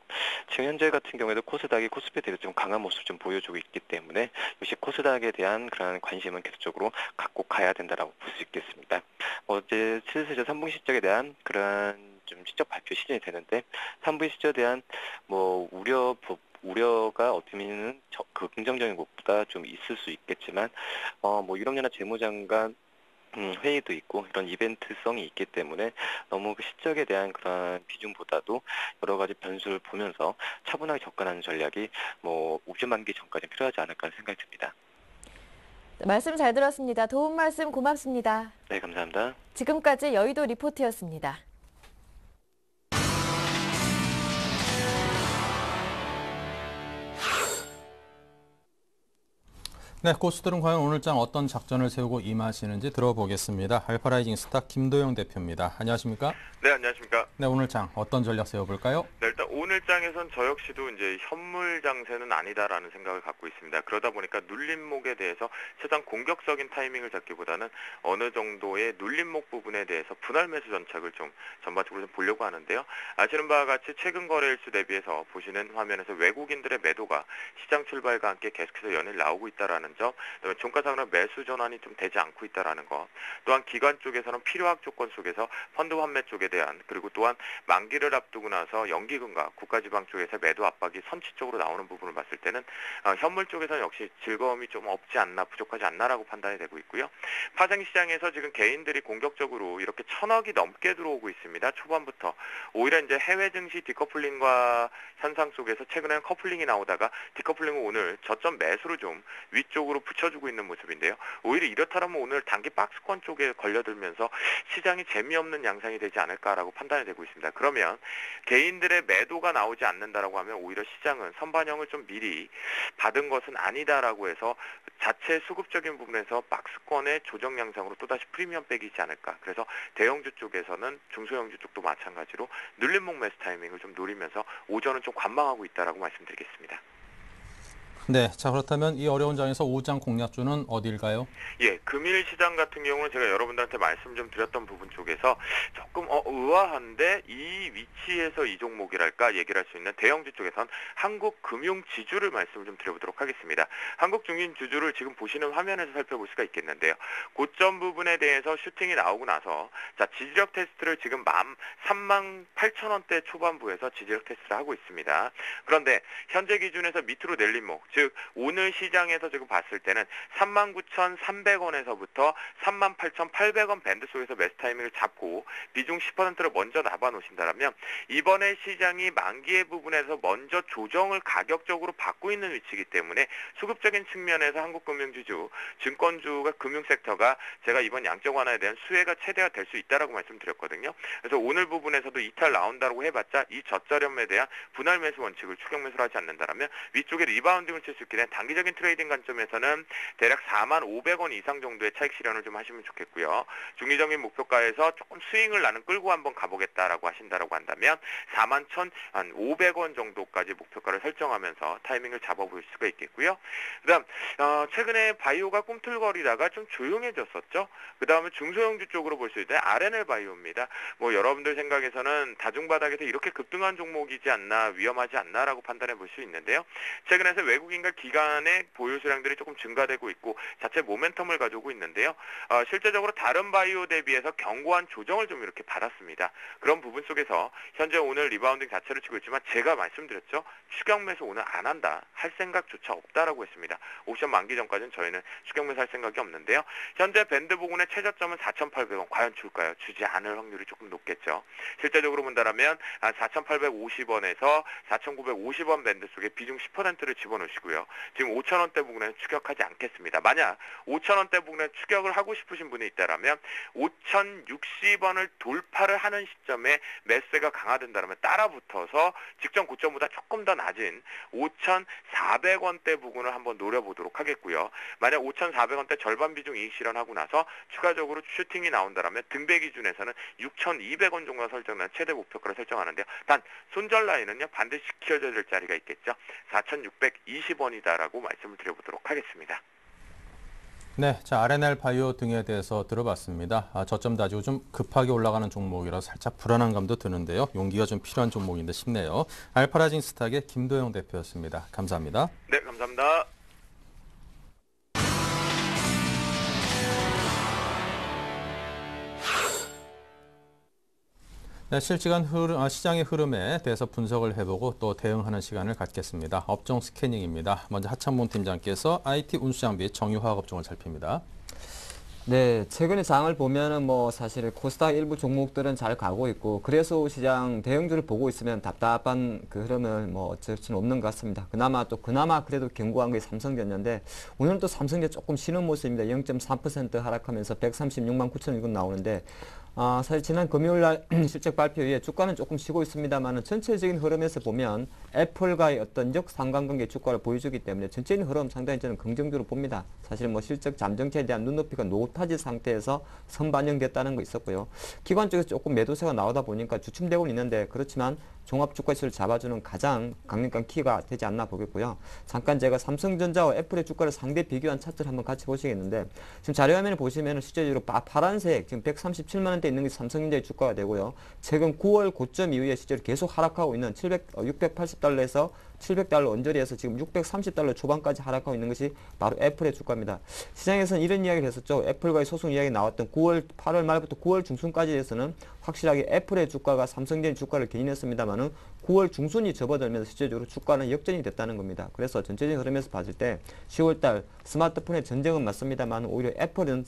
지금 현재 같은 경우에도 코스닥이 대비 좀 강한 모습을 좀 보여주고 있기 때문에 역시 코스닥에 대한 그런 관심은 계속적으로 갖고 가야 된다라고 볼 수 있겠습니다. 어제 슬슬 3분기 실적에 대한 그런 좀 실적 발표 시즌이 되는데 3분기 실적에 대한 뭐 우려가 어떻게 보면 그 긍정적인 것보다 좀 있을 수 있겠지만 뭐 유럽연합 재무장관 회의도 있고 이런 이벤트성이 있기 때문에 너무 그 실적에 대한 그런 비중보다도 여러 가지 변수를 보면서 차분하게 접근하는 전략이 뭐 옵션 만기 전까지 필요하지 않을까 하는 생각이 듭니다. 네, 말씀 잘 들었습니다. 도움 말씀 고맙습니다. 네, 감사합니다. 지금까지 여의도 리포트였습니다. 네, 고수들은 과연 오늘장 어떤 작전을 세우고 임하시는지 들어보겠습니다. 알파라이징 스타 김도영 대표입니다. 안녕하십니까? 네, 안녕하십니까? 네, 오늘장 어떤 전략 세워볼까요? 네, 일단 오늘장에선 저 역시도 이제 현물 장세는 아니다라는 생각을 갖고 있습니다. 그러다 보니까 눌림목에 대해서 최대한 공격적인 타이밍을 잡기보다는 어느 정도의 눌림목 부분에 대해서 분할 매수 전착을 좀 전반적으로 좀 보려고 하는데요. 아시는 바와 같이 최근 거래일수 대비해서 보시는 화면에서 외국인들의 매도가 시장 출발과 함께 계속해서 연일 나오고 있다라는 점, 그다음에 종가상으로 매수 전환이 좀 되지 않고 있다라는 것, 또한 기관 쪽에서는 필요학 조건 속에서 펀드 환매 쪽에 대한, 그리고 또한 만기를 앞두고 나서 연기금과 국가지방 쪽에서 매도 압박이 선취적으로 나오는 부분을 봤을 때는 현물 쪽에서는 역시 즐거움이 좀 없지 않나, 부족하지 않나라고 판단이 되고 있고요. 파생시장에서 지금 개인들이 공격적으로 이렇게 1,000억이 넘게 들어오고 있습니다. 초반부터 오히려 이제 해외 증시 디커플링과 현상 속에서 최근에는 커플링이 나오다가 디커플링은 오늘 저점 매수로 좀 위쪽으로 붙여주고 있는 모습인데요. 오히려 이렇다면 오늘 단기 박스권 쪽에 걸려들면서 시장이 재미없는 양상이 되지 않을까라고 판단이 되고 있습니다. 그러면 개인들의 매도가 나오지 않는다라고 하면 오히려 시장은 선반영을 좀 미리 받은 것은 아니다라고 해서 자체 수급적인 부분에서 박스권의 조정 양상으로 또다시 프리미엄 빼기지 않을까. 그래서 대형주 쪽에서는 중소형주 쪽도 마찬가지로 눌림목 매수 타이밍을 좀 노리면서 오전은 좀 관망하고 있다라고 말씀드리겠습니다. 네, 자 그렇다면 이 어려운 장에서 5장 공략주는 어디일까요? 예, 금일 시장 같은 경우는 제가 여러분들한테 말씀 좀 드렸던 부분 쪽에서 조금 의아한데 이 위치에서 이 종목이랄까 얘기를 할 수 있는 대형주 쪽에선 한국금융지주를 말씀을 좀 드려보도록 하겠습니다. 한국금융지주를 지금 보시는 화면에서 살펴볼 수가 있겠는데요. 고점 부분에 대해서 슈팅이 나오고 나서 자 지지력 테스트를 지금 38,000원대 초반부에서 지지력 테스트를 하고 있습니다. 그런데 현재 기준에서 밑으로 내림목, 즉 오늘 시장에서 지금 봤을 때는 39,300원에서부터 38,800원 밴드 속에서 매수 타이밍을 잡고 비중 10%를 먼저 잡아 놓으신다면 이번에 시장이 만기의 부분에서 먼저 조정을 가격적으로 받고 있는 위치이기 때문에 수급적인 측면에서 한국금융지주, 증권주가 금융섹터가 제가 이번 양적 완화에 대한 수혜가 최대가 될 수 있다라고 말씀드렸거든요. 그래서 오늘 부분에서도 이탈 나온다고 해봤자 이 저저렴에 대한 분할 매수 원칙을 추격 매수를 하지 않는다면 위쪽에 리바운딩을 파동을 칠 수 있게 된 단기적인 트레이딩 관점에서는 대략 4,500원 이상 정도의 차익 실현을 좀 하시면 좋겠고요. 중기적인 목표가에서 조금 스윙을 나는 끌고 한번 가보겠다라고 하신다라고 한다면 41,500원 정도까지 목표가를 설정하면서 타이밍을 잡아볼 수가 있겠고요. 그다음 최근에 바이오가 꿈틀거리다가 좀 조용해졌었죠. 그 다음에 중소형주 쪽으로 볼 수 있는 RNL 바이오입니다. 뭐 여러분들 생각에서는 다중바닥에서 이렇게 급등한 종목이지 않나, 위험하지 않나라고 판단해 볼 수 있는데요. 최근에서 외국인과 기관의 보유 수량들이 조금 증가되고 있고 자체 모멘텀을 가지고 있는데요. 실제적으로 다른 바이오 대비해서 견고한 조정을 좀 이렇게 받았습니다. 그런 부분 속에서 현재 오늘 리바운딩 자체를 치고 있지만 제가 말씀드렸죠. 추격 매수 오늘 안 한다, 할 생각조차 없다라고 했습니다. 옵션 만기 전까지는 저희는 추격 매수 할 생각이 없는데요. 현재 밴드 부근의 최저점은 4,800원. 과연 줄까요? 주지 않을 확률이 조금 높겠죠. 실제적으로 본다라면 4,850원에서 4,950원 밴드 속에 비중 10%를 집어넣으시고요. 지금 5,000원대 부근에는 추격하지 않겠습니다. 만약 5,000원대 부근에 추격을 하고 싶으신 분이 있다라면 5,060원을 돌파를 하는 시점에 매수세가 강화된다면 따라붙어서 직전 고점보다 조금 더 낮은 5,400원대 부근을 한번 노려보도록 하겠고요. 만약 5,400원대 절반 비중 이익 실현하고 나서 추가적으로 슈팅이 나온다라면 등배 기준에서는 6,200원 정도 설정하는 최대 목표가를 설정하는데요. 단 손절 라인은요 반드시 지켜져야 될 자리가 있겠죠. 4,620원이다라고 말씀을 드려보도록 하겠습니다. 네, 자 RNL 바이오 등에 대해서 들어봤습니다. 저점 다지고 좀 급하게 올라가는 종목이라 살짝 불안한 감도 드는데요. 용기가 좀 필요한 종목인데 싶네요. 알파라진 스탁의 김도영 대표였습니다. 감사합니다. 네, 감사합니다. 네, 실시간 시장의 흐름에 대해서 분석을 해보고 또 대응하는 시간을 갖겠습니다. 업종 스캐닝입니다. 먼저 하창봉 팀장께서 IT 운수장비 정유화학 업종을 살핍니다. 네, 최근에 장을 보면은 뭐 사실 코스닥 일부 종목들은 잘 가고 있고 그래서 시장 대형주를 보고 있으면 답답한 그 흐름은 뭐 어쩔 수는 없는 것 같습니다. 그나마 그래도 견고한 게 삼성전자인데 오늘은 또 삼성전자 조금 쉬는 모습입니다. 0.3% 하락하면서 136만 9천 원 나오는데 사실 지난 금요일 날 실적 발표 이후에 주가는 조금 쉬고 있습니다만 전체적인 흐름에서 보면 애플과의 어떤 역상관관계 주가를 보여주기 때문에 전체적인 흐름 상당히 저는 긍정적으로 봅니다. 사실 뭐 실적 잠정체에 대한 눈높이가 노타지 상태에서 선반영됐다는 거 있었고요. 기관 쪽에서 조금 매도세가 나오다 보니까 주춤되고 있는데 그렇지만 종합주가지수를 잡아주는 가장 강력한 키가 되지 않나 보겠고요. 잠깐 제가 삼성전자와 애플의 주가를 상대 비교한 차트를 한번 같이 보시겠는데 지금 자료화면을 보시면 실제적으로 파란색 지금 137만 원대 있는 게 삼성전자의 주가가 되고요. 최근 9월 고점 이후에 실제로 계속 하락하고 있는 680달러에서 700달러 언저리에서 지금 630달러 초반까지 하락하고 있는 것이 바로 애플의 주가입니다. 시장에서는 이런 이야기를 했었죠. 애플과의 소송 이야기 나왔던 8월 말부터 9월 중순까지 해서는 확실하게 애플의 주가가 삼성전자 주가를 견인했습니다만은 9월 중순이 접어들면서 실제적으로 주가는 역전이 됐다는 겁니다. 그래서 전체적인 흐름에서 봤을 때 10월달 스마트폰의 전쟁은 맞습니다만 오히려 애플은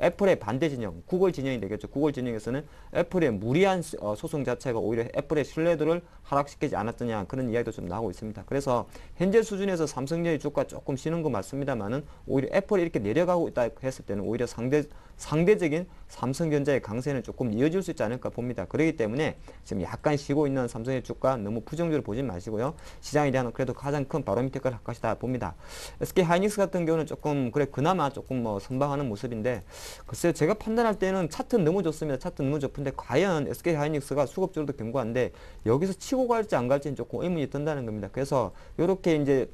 애플의 반대 진영, 구글 진영이 되겠죠. 구글 진영에서는 애플의 무리한 소송 자체가 오히려 애플의 신뢰도를 하락시키지 않았느냐 그런 이야기도 좀 나오고 있습니다. 그래서 현재 수준에서 삼성전자의 주가 조금 쉬는 거 맞습니다만은 오히려 애플이 이렇게 내려가고 있다 했을 때는 오히려 상대적인 삼성전자의 강세는 조금 이어질 수 있지 않을까 봅니다. 그렇기 때문에 지금 약간 쉬고 있는 삼성의 주가 너무 부정적으로 보지 마시고요. 시장에 대한 그래도 가장 큰 바로미터가 할 것이다 봅니다. SK 하이닉스 같은 경우는 조금 그나마 조금 뭐 선방하는 모습인데 글쎄요 제가 판단할 때는 차트는 너무 좋습니다. 차트는 너무 좋은데 과연 SK 하이닉스가 수급적으로도 견고한데 여기서 치고 갈지 안 갈지는 조금 의문이 든다는 겁니다. 그래서 이렇게 이제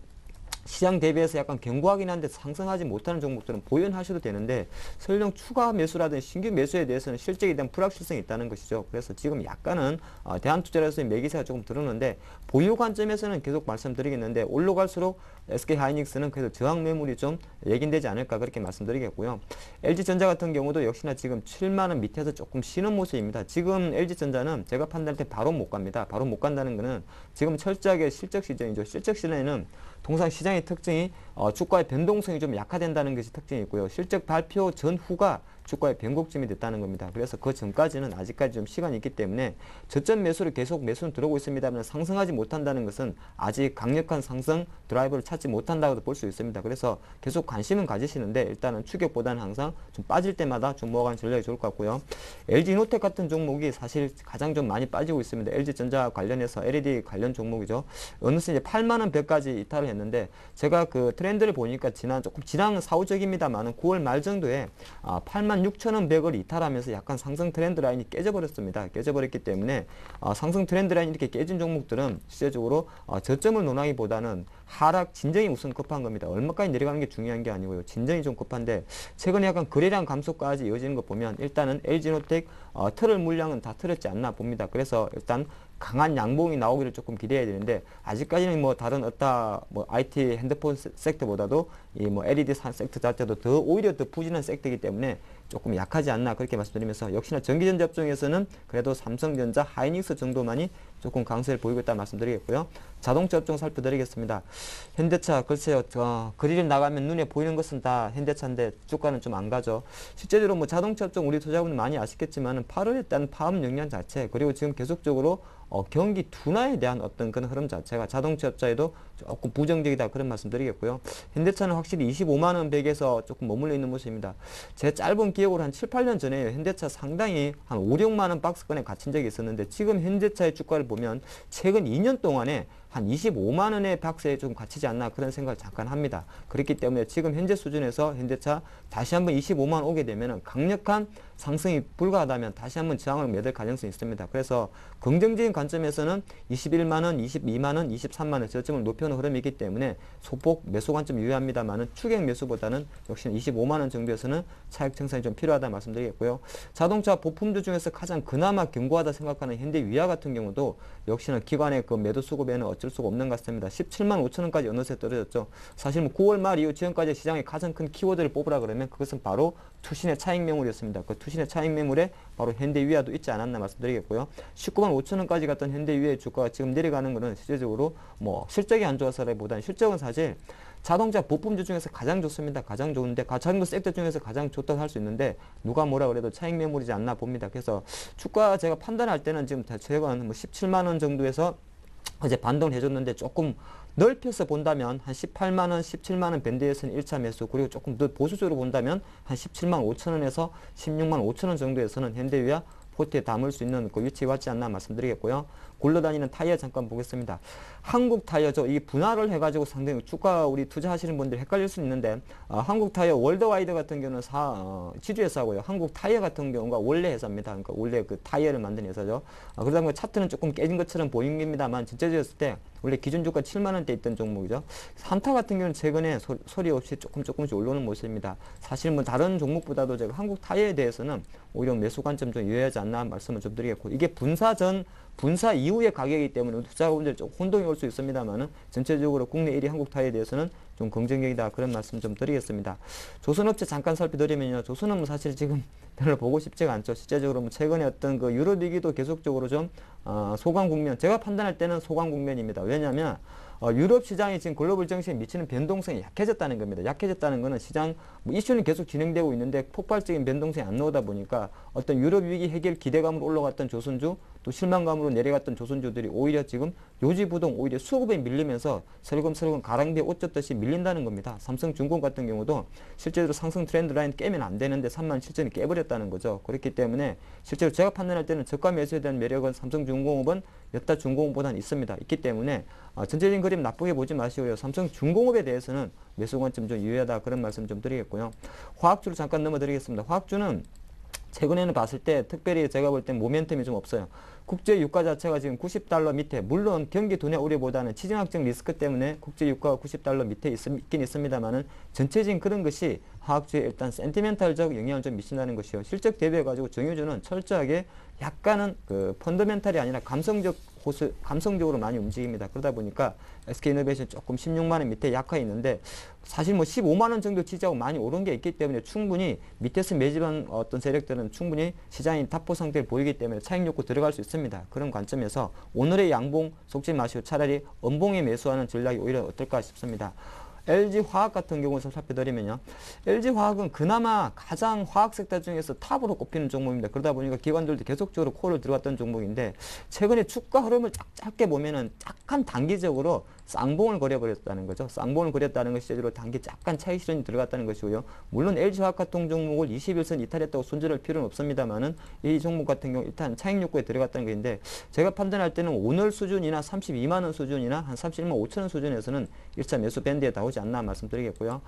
시장 대비해서 약간 견고하긴 한데 상승하지 못하는 종목들은 보연하셔도 되는데 설령 추가 매수라든지 신규 매수에 대해서는 실적에 대한 불확실성이 있다는 것이죠. 그래서 지금 약간은 대한투자로서의 매기세가 조금 들었는데 보유 관점에서는 계속 말씀드리겠는데 올라갈수록 SK 하이닉스는 그래도 저항 매물이 좀 예견되지 않을까 그렇게 말씀드리겠고요. LG전자 같은 경우도 역시나 지금 7만 원 밑에서 조금 쉬는 모습입니다. 지금 LG전자는 제가 판단할 때 바로 못 갑니다. 바로 못 간다는 거는 지금 철저하게 실적 시즌이죠. 실적 시즌에는 통상 시장의 특징이 주가의 변동성이 좀 약화된다는 것이 특징이 있고요. 실적 발표 전후가 주가의 변곡점이 됐다는 겁니다. 그래서 그 전까지는 아직까지 좀 시간이 있기 때문에 저점 매수를 계속 매수는 들어오고 있습니다만 상승하지 못한다는 것은 아직 강력한 상승 드라이버를 찾지 못한다고도 볼 수 있습니다. 그래서 계속 관심은 가지시는데 일단은 추격보다는 항상 좀 빠질 때마다 주목하는 전략이 좋을 것 같고요. LG노텍 같은 종목이 사실 가장 좀 많이 빠지고 있습니다. LG전자 관련해서 LED 관련 종목이죠. 어느새 이제 8만 원 벽까지 이탈을 했는데 제가 그 트렌드를 보니까 조금 지난 사후적입니다만은 9월 말 정도에 8만 6천 원 벽을 이탈하면서 약간 상승 트렌드 라인이 깨져버렸습니다. 깨져버렸기 때문에 상승 트렌드 라인이 이렇게 깨진 종목들은 실제적으로 저점을 논하기보다는 하락 진정이 우선 급한 겁니다. 얼마까지 내려가는 게 중요한 게 아니고요. 진정이 좀 급한데 최근에 약간 거래량 감소까지 이어지는 거 보면 일단은 LG노텍 틀을 물량은 다 틀었지 않나 봅니다. 그래서 일단 강한 양봉이 나오기를 조금 기대해야 되는데 아직까지는 뭐 다른 뭐 IT 핸드폰 섹터보다도 이 뭐 LED 섹터 자체도 오히려 더 부진한 섹터이기 때문에 조금 약하지 않나 그렇게 말씀드리면서 역시나 전기전자 업종에서는 그래도 삼성전자, 하이닉스 정도만이 조금 강세를 보이고 있다 말씀드리겠고요. 자동차 업종 살펴드리겠습니다. 현대차 글쎄요. 거리를 나가면 눈에 보이는 것은 다 현대차인데 주가는 좀 안 가죠. 실제적으로 뭐 자동차 업종 우리 투자자분들 많이 아시겠지만 8월에 따른 파업 역량 자체 그리고 지금 계속적으로 경기 둔화에 대한 어떤 그런 흐름 자체가 자동차 업자에도 조금 부정적이다 그런 말씀 드리겠고요. 현대차는 확실히 25만 원 벽에서 조금 머물러 있는 모습입니다. 제 짧은 기억으로 한 7, 8년 전에 현대차 상당히 한 5, 6만 원 박스권에 갇힌 적이 있었는데 지금 현대차의 주가를 보면 최근 2년 동안에 한 25만 원의 박스에 좀 갇히지 않나 그런 생각을 잠깐 합니다. 그렇기 때문에 지금 현재 수준에서 현대차 다시 한번 25만 원 오게 되면 강력한 상승이 불가하다면 다시 한번 저항을 매들 가능성이 있습니다. 그래서 긍정적인 관점에서는 21만 원, 22만 원, 23만 원 저점을 높여놓은 흐름이 있기 때문에 소폭 매수 관점 유효합니다만 추격 매수보다는 역시나 25만 원 정도에서는 차익 청산이 좀 필요하다 말씀드리겠고요. 자동차 부품주 중에서 가장 그나마 견고하다 생각하는 현대 위아 같은 경우도 역시나 기관의 그 매도 수급에는 어쩔 수가 없는 것 같습니다. 17만 5천 원까지 어느새 떨어졌죠. 사실 뭐 9월 말 이후 지금까지 시장의 가장 큰 키워드를 뽑으라 그러면 그것은 바로 투신의 차익 매물이었습니다. 그 투신의 차익 매물에 바로 현대 위아도 있지 않았나 말씀드리겠고요. 19만 5천 원까지 갔던 현대 위아의 주가가 지금 내려가는 것은 실제적으로 뭐 실적이 안 좋아서라기보다는 실적은 사실 자동차 부품주 중에서 가장 좋습니다. 가장 좋은데 자전거 섹터 중에서 가장 좋다고 할 수 있는데 누가 뭐라 그래도 차익 매물이지 않나 봅니다. 그래서 주가 제가 판단할 때는 지금 최근 뭐 17만 원 정도에서 어제 반등을 해줬는데 조금 넓혀서 본다면 한 18만 원, 17만 원 밴드에서는 1차 매수 그리고 조금 더 보수적으로 본다면 한 17만 5천 원에서 16만 5천 원 정도에서는 현대위아 포트에 담을 수 있는 그 위치에 왔지 않나 말씀드리겠고요. 굴러다니는 타이어 잠깐 보겠습니다. 한국 타이어죠. 이게 분할을 해가지고 상당히 주가 우리 투자하시는 분들 헷갈릴 수 있는데 한국 타이어 월드와이드 같은 경우는 지주 회사고요. 한국 타이어 같은 경우가 원래 회사입니다. 그러니까 원래 그 타이어를 만든 회사죠. 그러다 보니 차트는 조금 깨진 것처럼 보입니다만 전체적으로 봤을 때 원래 기준 주가 7만 원대 있던 종목이죠. 산타 같은 경우는 최근에 소리 없이 조금씩 올라오는 모습입니다. 사실 뭐 다른 종목보다도 제가 한국 타이어에 대해서는 오히려 매수 관점 좀 유효하지 않나 말씀을 좀 드리겠고 이게 분사 이후의 가격이기 때문에 투자자분들 좀 혼동이 올 수 있습니다만은 전체적으로 국내 1위 한국 타이어에 대해서는 좀 긍정적이다 그런 말씀 좀 드리겠습니다. 조선업체 잠깐 살펴드리면요. 조선업은 사실 지금 별로 보고 싶지가 않죠. 실제적으로 뭐 최근에 어떤 그 유럽 위기도 계속적으로 좀 소강 국면 제가 판단할 때는 소강 국면입니다. 왜냐하면 유럽 시장이 지금 글로벌 정시에 미치는 변동성이 약해졌다는 겁니다. 약해졌다는 것은 시장 뭐 이슈는 계속 진행되고 있는데 폭발적인 변동성이 안 나오다 보니까 어떤 유럽 위기 해결 기대감으로 올라갔던 조선주 또 실망감으로 내려갔던 조선주들이 오히려 지금 요지부동 오히려 수급에 밀리면서 슬금슬금 가랑비에 옷 젖듯이 밀린다는 겁니다. 삼성중공 같은 경우도 실제로 상승 트렌드 라인 깨면 안 되는데 3만 7천이 깨버렸다는 거죠. 그렇기 때문에 실제로 제가 판단할 때는 저가 매수에 대한 매력은 삼성중공업은 여타 중공업보다는 있습니다. 있기 때문에 전체적인 그림 나쁘게 보지 마시고요. 삼성중공업에 대해서는 매수 관점 좀 유효하다 그런 말씀 좀 드리겠고요. 화학주로 잠깐 넘어드리겠습니다. 화학주는 최근에는 봤을 때 특별히 제가 볼 땐 모멘텀이 좀 없어요. 국제 유가 자체가 지금 90달러 밑에 물론 경기 둔화 우려보다는 지정학적 리스크 때문에 국제 유가가 90달러 밑에 있긴 있습니다만은 전체적인 그런 것이 화학주에 일단 센티멘탈적 영향을 좀 미친다는 것이요. 실적 대비해 가지고 정유주는 철저하게 약간은 그 펀더멘탈이 아니라 감성적으로 많이 움직입니다. 그러다 보니까 SK이노베이션 조금 16만 원 밑에 약화 있는데 사실 뭐 15만 원 정도 지지하고 많이 오른 게 있기 때문에 충분히 밑에서 매집한 어떤 세력들은 충분히 시장이 답보 상태를 보이기 때문에 차익 욕구 들어갈 수 있습니다. 그런 관점에서 오늘의 양봉 속지 마시고 차라리 음봉에 매수하는 전략이 오히려 어떨까 싶습니다. LG화학 같은 경우를 살펴드리면요. LG화학은 그나마 가장 화학 섹터 중에서 탑으로 꼽히는 종목입니다. 그러다 보니까 기관들도 계속적으로 콜을 들어갔던 종목인데 최근에 주가 흐름을 짧게 보면은 약간 단기적으로 쌍봉을 그려버렸다는 거죠. 쌍봉을 그렸다는 것이 실제로 단기 약간 차익 실현이 들어갔다는 것이고요. 물론 LG화학 같은 종목을 21선 이탈했다고 손절할 필요는 없습니다만은 이 종목 같은 경우 일단 차익 욕구에 들어갔다는 것인데 제가 판단할 때는 오늘 수준이나 32만 원 수준이나 한 31만 5천 원 수준에서는 1차 매수 밴드에 나오지 않나 말씀드리겠고요.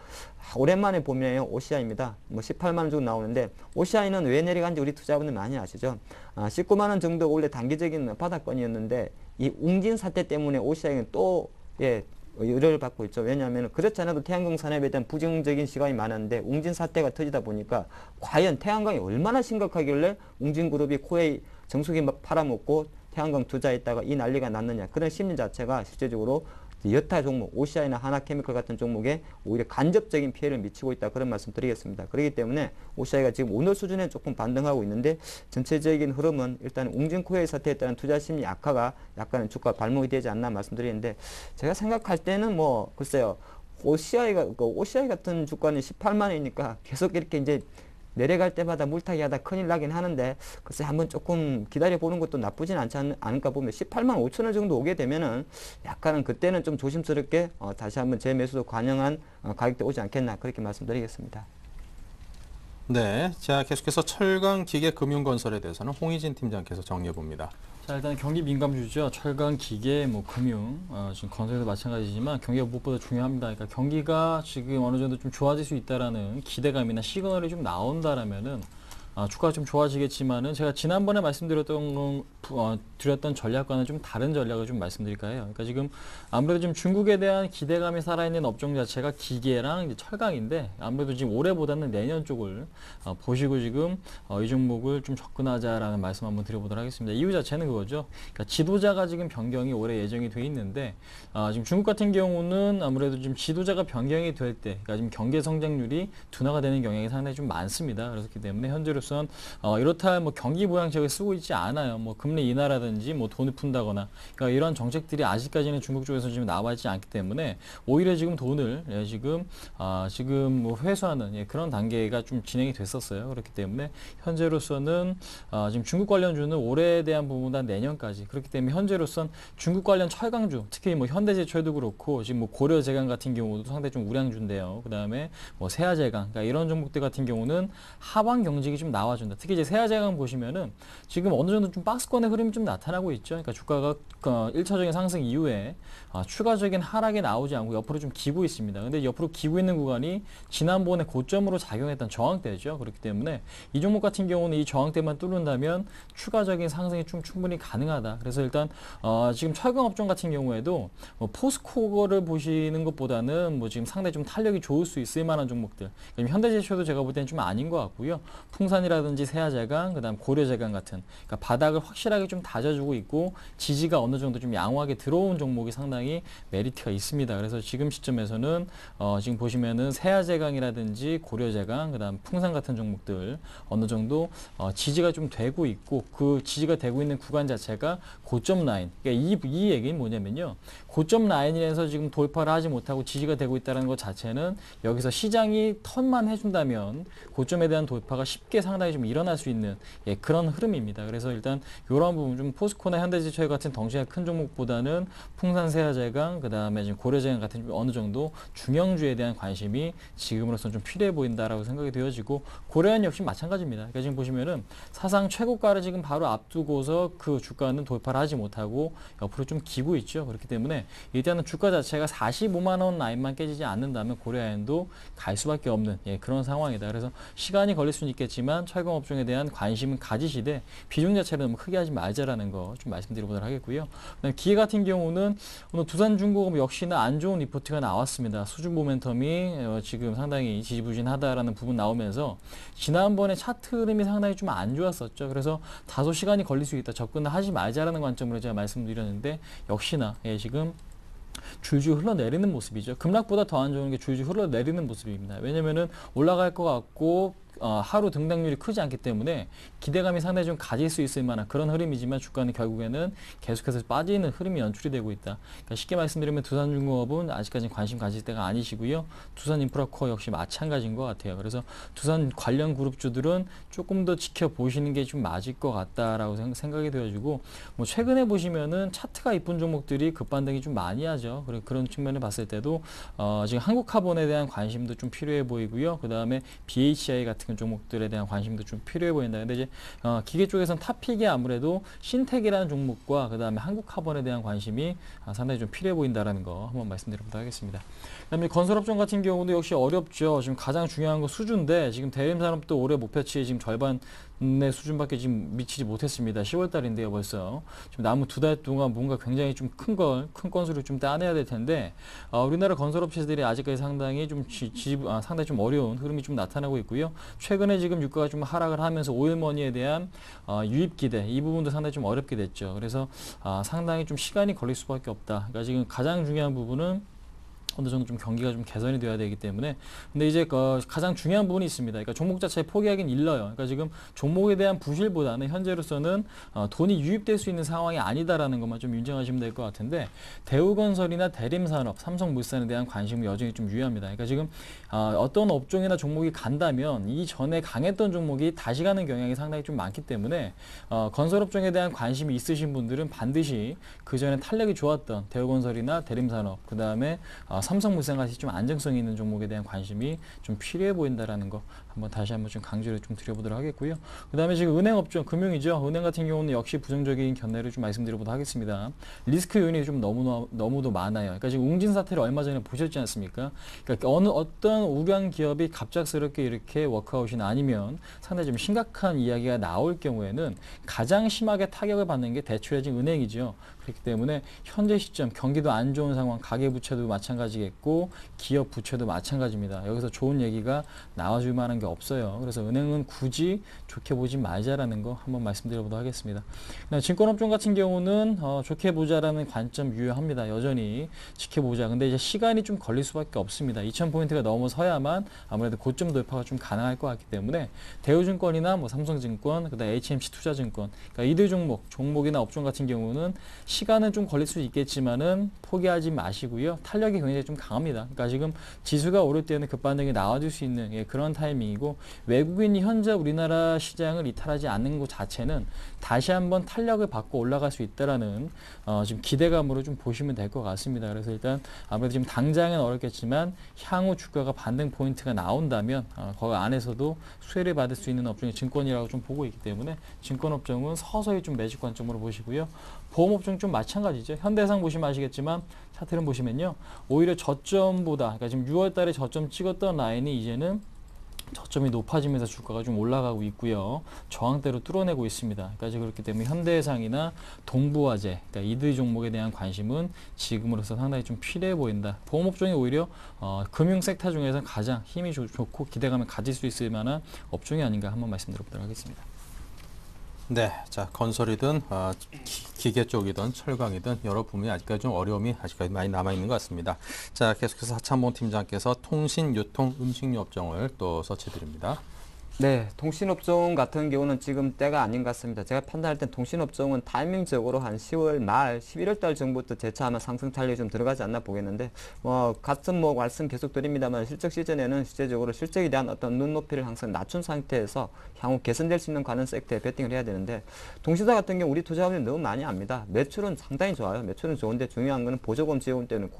오랜만에 보면요. OCI입니다. 뭐 18만 원 정도 나오는데 OCI는 왜 내려간지 우리 투자분들 많이 아시죠? 19만 원 정도 원래 단기적인 바닥권이었는데 이 웅진 사태 때문에 OCI는 또 의뢰를 받고 있죠. 왜냐하면 그렇지 않아도 태양광 산업에 대한 부정적인 시각이 많았는데 웅진 사태가 터지다 보니까 과연 태양광이 얼마나 심각하길래 웅진그룹이 코에 정수기 팔아먹고 태양광 투자했다가 이 난리가 났느냐. 그런 심리 자체가 실제적으로 여타 종목, OCI나 하나케미컬 같은 종목에 오히려 간접적인 피해를 미치고 있다. 그런 말씀 드리겠습니다. 그렇기 때문에 OCI가 지금 오늘 수준에 조금 반등하고 있는데 전체적인 흐름은 일단 웅진코웨이 사태에 따른 투자 심리 악화가 약간은 주가 발목이 되지 않나 말씀드리는데 제가 생각할 때는 뭐 글쎄요. OCI 같은 주가는 18만 원이니까 계속 이렇게 이제 내려갈 때마다 물타기 하다 큰일 나긴 하는데 글쎄 한번 조금 기다려보는 것도 나쁘진 않을까 보면 18만 5천 원 정도 오게 되면은 약간은 그때는 좀 조심스럽게 다시 한번 재매수도 관영한 가격대 오지 않겠나 그렇게 말씀드리겠습니다. 네, 자 계속해서 철강, 기계, 금융건설에 대해서는 홍희진 팀장께서 정리해 봅니다. 자, 일단 경기 민감주죠. 철강, 기계, 뭐 금융, 지금 건설도 마찬가지지만 경기가 무엇보다 중요합니다. 그러니까 경기가 지금 어느 정도 좀 좋아질 수 있다라는 기대감이나 시그널이 좀 나온다라면은 주가가 좀 좋아지겠지만은 제가 지난번에 말씀드렸던 드렸던 전략과는 좀 다른 전략을 좀 말씀드릴까요? 그러니까 지금 아무래도 좀 중국에 대한 기대감이 살아있는 업종 자체가 기계랑 이제 철강인데 아무래도 지금 올해보다는 내년 쪽을 보시고 지금 이 종목을 좀 접근하자라는 말씀 한번 드려보도록 하겠습니다. 이유 자체는 그거죠. 그러니까 지도자가 지금 변경이 올해 예정이 돼 있는데 지금 중국 같은 경우는 아무래도 지금 지도자가 변경이 될 때, 그러니까 지금 경제 성장률이 둔화가 되는 경향이 상당히 좀 많습니다. 그렇기 때문에 현재로 이렇다 뭐 경기 부양책을 쓰고 있지 않아요. 뭐 금리 인하라든지 뭐 돈을 푼다거나 그러니까 이런 정책들이 아직까지는 중국 쪽에서 지금 나와 있지 않기 때문에 오히려 지금 돈을 지금 뭐 회수하는 그런 단계가 좀 진행이 됐었어요. 그렇기 때문에 현재로서는 지금 중국 관련주는 올해에 대한 부분보다 내년까지 그렇기 때문에 현재로선 중국 관련 철강주 특히 뭐 현대제철도 그렇고 지금 뭐 고려제강 같은 경우도 상당히 좀 우량주인데요. 그 다음에 뭐 세아제강 그러니까 이런 종목들 같은 경우는 하방 경직이 좀 나와준다. 특히 이제 세아제강 보시면은 지금 어느 정도 좀 박스권의 흐름이 좀 나타나고 있죠. 그러니까 주가가 1차적인 상승 이후에 추가적인 하락이 나오지 않고 옆으로 좀 기고 있습니다. 근데 옆으로 기고 있는 구간이 지난번에 고점으로 작용했던 저항대죠. 그렇기 때문에 이 종목 같은 경우는 이 저항대만 뚫는다면 추가적인 상승이 좀 충분히 가능하다. 그래서 일단 지금 철강 업종 같은 경우에도 뭐 포스코를 보시는 것보다는 뭐 지금 상당히 좀 탄력이 좋을 수 있을 만한 종목들. 그러니까 현대제철도 제가 볼 때는 좀 아닌 것 같고요. 풍산이라든지 세아제강, 그다음 고려제강 같은 그러니까 바닥을 확실하게 좀 다져주고 있고 지지가 어느 정도 좀 양호하게 들어온 종목이 상당히 메리트가 있습니다. 그래서 지금 시점에서는 지금 보시면은 세아제강이라든지 고려제강, 그다음 풍산 같은 종목들 어느 정도 지지가 좀 되고 있고 그 지지가 되고 있는 구간 자체가 고점 라인. 그러니까 이 얘기는 뭐냐면요. 고점 라인에서 지금 돌파를 하지 못하고 지지가 되고 있다는 것 자체는 여기서 시장이 턴만 해준다면 고점에 대한 돌파가 쉽게 상당히 좀 일어날 수 있는 그런 흐름입니다. 그래서 일단 이런 부분 좀 포스코나 현대제철 같은 덩치가 큰 종목보다는 풍산세아제강, 그 다음에 지금 고려제강 같은 어느 정도 중형주에 대한 관심이 지금으로서는 좀 필요해 보인다라고 생각이 되어지고 고려한 역시 마찬가지입니다. 그러니까 지금 보시면은 사상 최고가를 지금 바로 앞두고서 그 주가는 돌파를 하지 못하고 옆으로 좀 기고 있죠. 그렇기 때문에 일단은 주가 자체가 45만 원 라인만 깨지지 않는다면 고려아연도 갈 수밖에 없는 그런 상황이다. 그래서 시간이 걸릴 수는 있겠지만 철강 업종에 대한 관심은 가지시되 비중 자체를 너무 크게 하지 말자라는 거 좀 말씀드려보도록 하겠고요. 그다음에 기계 같은 경우는 오늘 두산중공업 역시나 안 좋은 리포트가 나왔습니다. 수준 모멘텀이 지금 상당히 지지부진하다라는 부분 나오면서 지난번에 차트 흐름이 상당히 좀 안 좋았었죠. 그래서 다소 시간이 걸릴 수 있다. 접근을 하지 말자라는 관점으로 제가 말씀드렸는데 역시나 지금 줄줄 흘러내리는 모습이죠. 급락보다 더 안 좋은 게 줄줄 흘러내리는 모습입니다. 왜냐면은 올라갈 것 같고 하루 등락률이 크지 않기 때문에 기대감이 상당히 좀 가질 수 있을 만한 그런 흐름이지만 주가는 결국에는 계속해서 빠지는 흐름이 연출이 되고 있다. 그러니까 쉽게 말씀드리면 두산중공업은 아직까지는 관심 가질 때가 아니시고요. 두산인프라코어 역시 마찬가지인 것 같아요. 그래서 두산 관련 그룹주들은 조금 더 지켜보시는 게 좀 맞을 것 같다라고 생각이 되어지고 뭐 최근에 보시면은 차트가 이쁜 종목들이 급반등이 좀 많이 하죠. 그리고 그런 측면을 봤을 때도 지금 한국카본에 대한 관심도 좀 필요해 보이고요. 그 다음에 BHI 같은 종목들에 대한 관심도 좀 필요해 보인다. 근데 이제 기계 쪽에서는 탑픽이 아무래도 신텍이라는 종목과 그 다음에 한국카본에 대한 관심이 상당히 좀 필요해 보인다라는 거 한번 말씀드려보도록 하겠습니다. 그다음에 건설업종 같은 경우도 역시 어렵죠. 지금 가장 중요한 거 수주인데 지금 대림산업도 올해 목표치에 지금 절반의 수준밖에 지금 미치지 못했습니다. 10월 달인데요, 벌써. 지금 남은 2달 동안 뭔가 굉장히 좀 큰 건수를 좀 따내야 될 텐데 우리나라 건설업체들이 아직까지 상당히 상당히 좀 어려운 흐름이 좀 나타나고 있고요. 최근에 지금 유가가 좀 하락을 하면서 오일머니에 대한 유입 기대 이 부분도 상당히 좀 어렵게 됐죠. 그래서 상당히 좀 시간이 걸릴 수밖에 없다. 그러니까 지금 가장 중요한 부분은 어느 정도 좀 경기가 좀 개선이 돼야 되기 때문에 근데 이제 가장 중요한 부분이 있습니다. 그러니까 종목 자체에 포기하긴 일러요. 그러니까 지금 종목에 대한 부실보다는 현재로서는 돈이 유입될 수 있는 상황이 아니다라는 것만 좀 인정하시면 될 것 같은데 대우건설이나 대림산업, 삼성물산에 대한 관심은 여전히 좀 유효합니다. 그러니까 지금 어떤 업종이나 종목이 간다면 이 전에 강했던 종목이 다시 가는 경향이 상당히 좀 많기 때문에 건설업종에 대한 관심이 있으신 분들은 반드시 그 전에 탄력이 좋았던 대우건설이나 대림산업 그 다음에 삼성물산 같이 좀 안정성 있는 종목에 대한 관심이 좀 필요해 보인다라는 거 다시 한번 좀 강조를 좀 드려보도록 하겠고요. 그 다음에 지금 은행업종, 금융이죠. 은행 같은 경우는 역시 부정적인 견해를 좀 말씀드려보도록 하겠습니다. 리스크 요인이 좀 너무도 많아요. 그러니까 지금 웅진 사태를 얼마 전에 보셨지 않습니까? 그러니까 어떤 우량 기업이 갑작스럽게 이렇게 워크아웃이나 아니면 상당히 좀 심각한 이야기가 나올 경우에는 가장 심하게 타격을 받는 게 대출의 은행이죠. 그렇기 때문에 현재 시점 경기도 안 좋은 상황, 가계부채도 마찬가지겠고 기업 부채도 마찬가지입니다. 여기서 좋은 얘기가 나와줄 만한 게 없어요. 그래서 은행은 굳이 좋게 보지 말자라는 거 한번 말씀드려보도록 하겠습니다. 증권업종 같은 경우는 좋게 보자라는 관점 유효합니다. 여전히 지켜보자. 근데 이제 시간이 좀 걸릴 수밖에 없습니다. 2000포인트가 넘어서야만 아무래도 고점 돌파가 좀 가능할 것 같기 때문에 대우증권이나 뭐 삼성증권, 그다음 HMC 투자증권, 그러니까 이들 종목이나 업종 같은 경우는 시간은 좀 걸릴 수 있겠지만은 포기하지 마시고요. 탄력이 굉장히 좀 강합니다. 그러니까 지금 지수가 오를 때는 급반등이 나와줄 수 있는 그런 타이밍이고 외국인이 현재 우리나라 시장을 이탈하지 않는 것 자체는 다시 한번 탄력을 받고 올라갈 수 있다라는 지금 기대감으로 좀 보시면 될 것 같습니다. 그래서 일단 아무래도 지금 당장은 어렵겠지만 향후 주가가 반등 포인트가 나온다면 거기 안에서도 수혜를 받을 수 있는 업종이 증권이라고 좀 보고 있기 때문에 증권업종은 서서히 좀 매직 관점으로 보시고요. 보험업종 좀 마찬가지죠. 현대해상 보시면 아시겠지만 차트를 보시면요. 오히려 저점보다 그러니까 지금 6월 달에 저점 찍었던 라인이 이제는 저점이 높아지면서 주가가 좀 올라가고 있고요. 저항대로 뚫어내고 있습니다. 그러니까 그렇기 때문에 현대해상이나 동부화재, 그러니까 이들 종목에 대한 관심은 지금으로서 상당히 좀 필요해 보인다. 보험업종이 오히려 금융 섹터 중에서 가장 힘이 좋고 기대감을 가질 수 있을 만한 업종이 아닌가 한번 말씀드려보도록 하겠습니다. 네, 자 건설이든 기계 쪽이든 철강이든 여러 부분이 아직까지 좀 어려움이 아직까지 많이 남아 있는 것 같습니다. 자 계속해서 하찬봉 팀장께서 통신, 유통, 음식료 업종을 또 서치해 드립니다. 네, 통신업종 같은 경우는 지금 때가 아닌 것 같습니다. 제가 판단할 땐 통신업종은 타이밍적으로 한 10월 말, 11월 달 정도부터 재차 아마 상승 탄력이 좀 들어가지 않나 보겠는데, 같은 말씀 계속 드립니다만 실적 시즌에는 실제적으로 실적에 대한 어떤 눈높이를 항상 낮춘 상태에서 향후 개선될 수 있는 관련 섹터에 베팅을 해야 되는데, 통신사 같은 경우 우리 투자자분이 너무 많이 압니다. 매출은 상당히 좋아요. 매출은 좋은데 중요한 거는 보조금 지원 때문에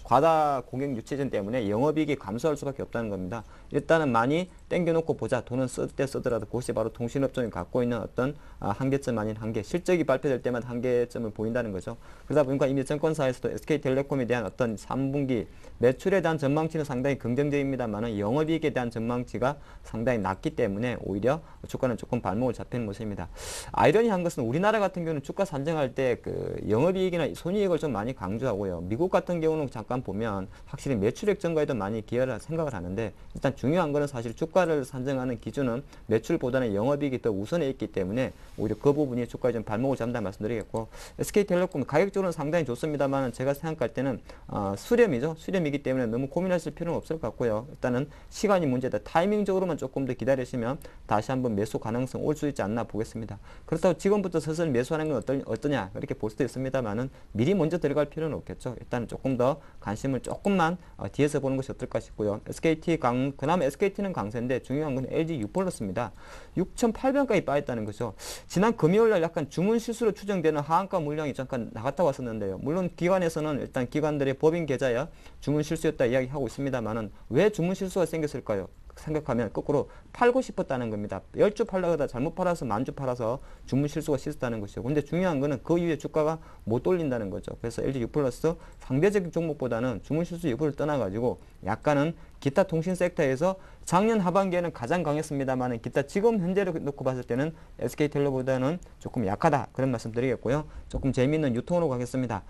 과다 고객 유치진 때문에 영업이익이 감소할 수밖에 없다는 겁니다. 일단은 많이 땡겨놓고 보자. 돈은 쓸 때 쓰더라도 그것이 바로 통신업종이 갖고 있는 어떤 한계점 아닌 한계, 실적이 발표될 때마다 한계점을 보인다는 거죠. 그러다 보니까 이미 증권사에서도 SK텔레콤에 대한 어떤 3분기 매출에 대한 전망치는 상당히 긍정적입니다만 영업이익에 대한 전망치가 상당히 낮기 때문에 오히려 주가는 조금 발목을 잡히는 모습입니다. 아이러니한 것은 우리나라 같은 경우는 주가 산정할 때 그 영업이익이나 손익을 좀 많이 강조하고요. 미국 같은 경우는 잠깐 보면 확실히 매출액 증가에도 많이 기여를 생각을 하는데 일단 중요한 거는 사실 주가를 산정하는 기준은 매출보다는 영업이익이 더 우선에 있기 때문에 오히려 그 부분이 주가에 좀 발목을 잡는다 말씀드리겠고, SK텔레콤 가격적으로는 상당히 좋습니다만 제가 생각할 때는 수렴이죠. 수렴이기 때문에 너무 고민하실 필요는 없을 것 같고요. 일단은 시간이 문제다. 타이밍적으로만 조금 더 기다리시면 다시 한번 매수 가능성 올 수 있지 않나 보겠습니다. 그렇다고 지금부터 슬슬 매수하는 건 어떠냐 그렇게 볼 수도 있습니다만은 미리 먼저 들어갈 필요는 없겠죠. 일단 조금 더 관심을 조금만 뒤에서 보는 것이 어떨까 싶고요. 그나마 SKT는 강세인데 중요한 건 LG U+입니다. 6,800원까지 빠졌다는 거죠. 지난 금요일날 약간 주문 실수로 추정되는 하한가 물량이 잠깐 나갔다 왔었는데요. 물론 기관에서는 일단 기관들의 법인 계좌야 주문 실수였다 이야기하고 있습니다만은 왜 주문 실수가 생겼을까요? 생각하면 거꾸로 팔고 싶었다는 겁니다. 10주 팔다가 잘못 팔아서 만주 팔아서 주문 실수가 있었다는 것이죠. 근데 중요한 거는 그 이후에 주가가 못 올린다는 거죠. 그래서 LG U+ 상대적인 종목보다는 주문 실수 여부를 떠나가지고 약간은 기타 통신 섹터에서 작년 하반기에는 가장 강했습니다만 기타 지금 현재로 놓고 봤을 때는 SK텔레보다는 조금 약하다 그런 말씀 드리겠고요. 조금 재미있는 유통으로 가겠습니다.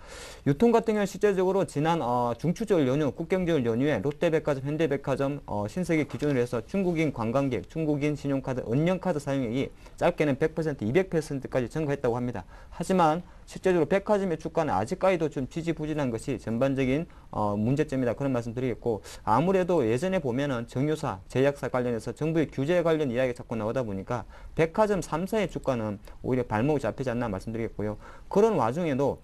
유통 같은 경우는 실제적으로 지난 중추절 연휴, 국경절 연휴에 롯데백화점, 현대백화점, 신세계 기준으로 해서 중국인 관광객, 중국인 신용카드, 은연카드 사용액이 짧게는 100%, 200%까지 증가했다고 합니다. 하지만 실제적으로 백화점의 주가는 아직까지도 좀 지지부진한 것이 전반적인 문제점이다 그런 말씀 드리겠고, 아무래도 예전에 보면은 정유사, 제약사 관련해서 정부의 규제 관련 이야기가 자꾸 나오다 보니까 백화점 3사의 주가는 오히려 발목이 잡히지 않나 말씀드리겠고요. 그런 와중에도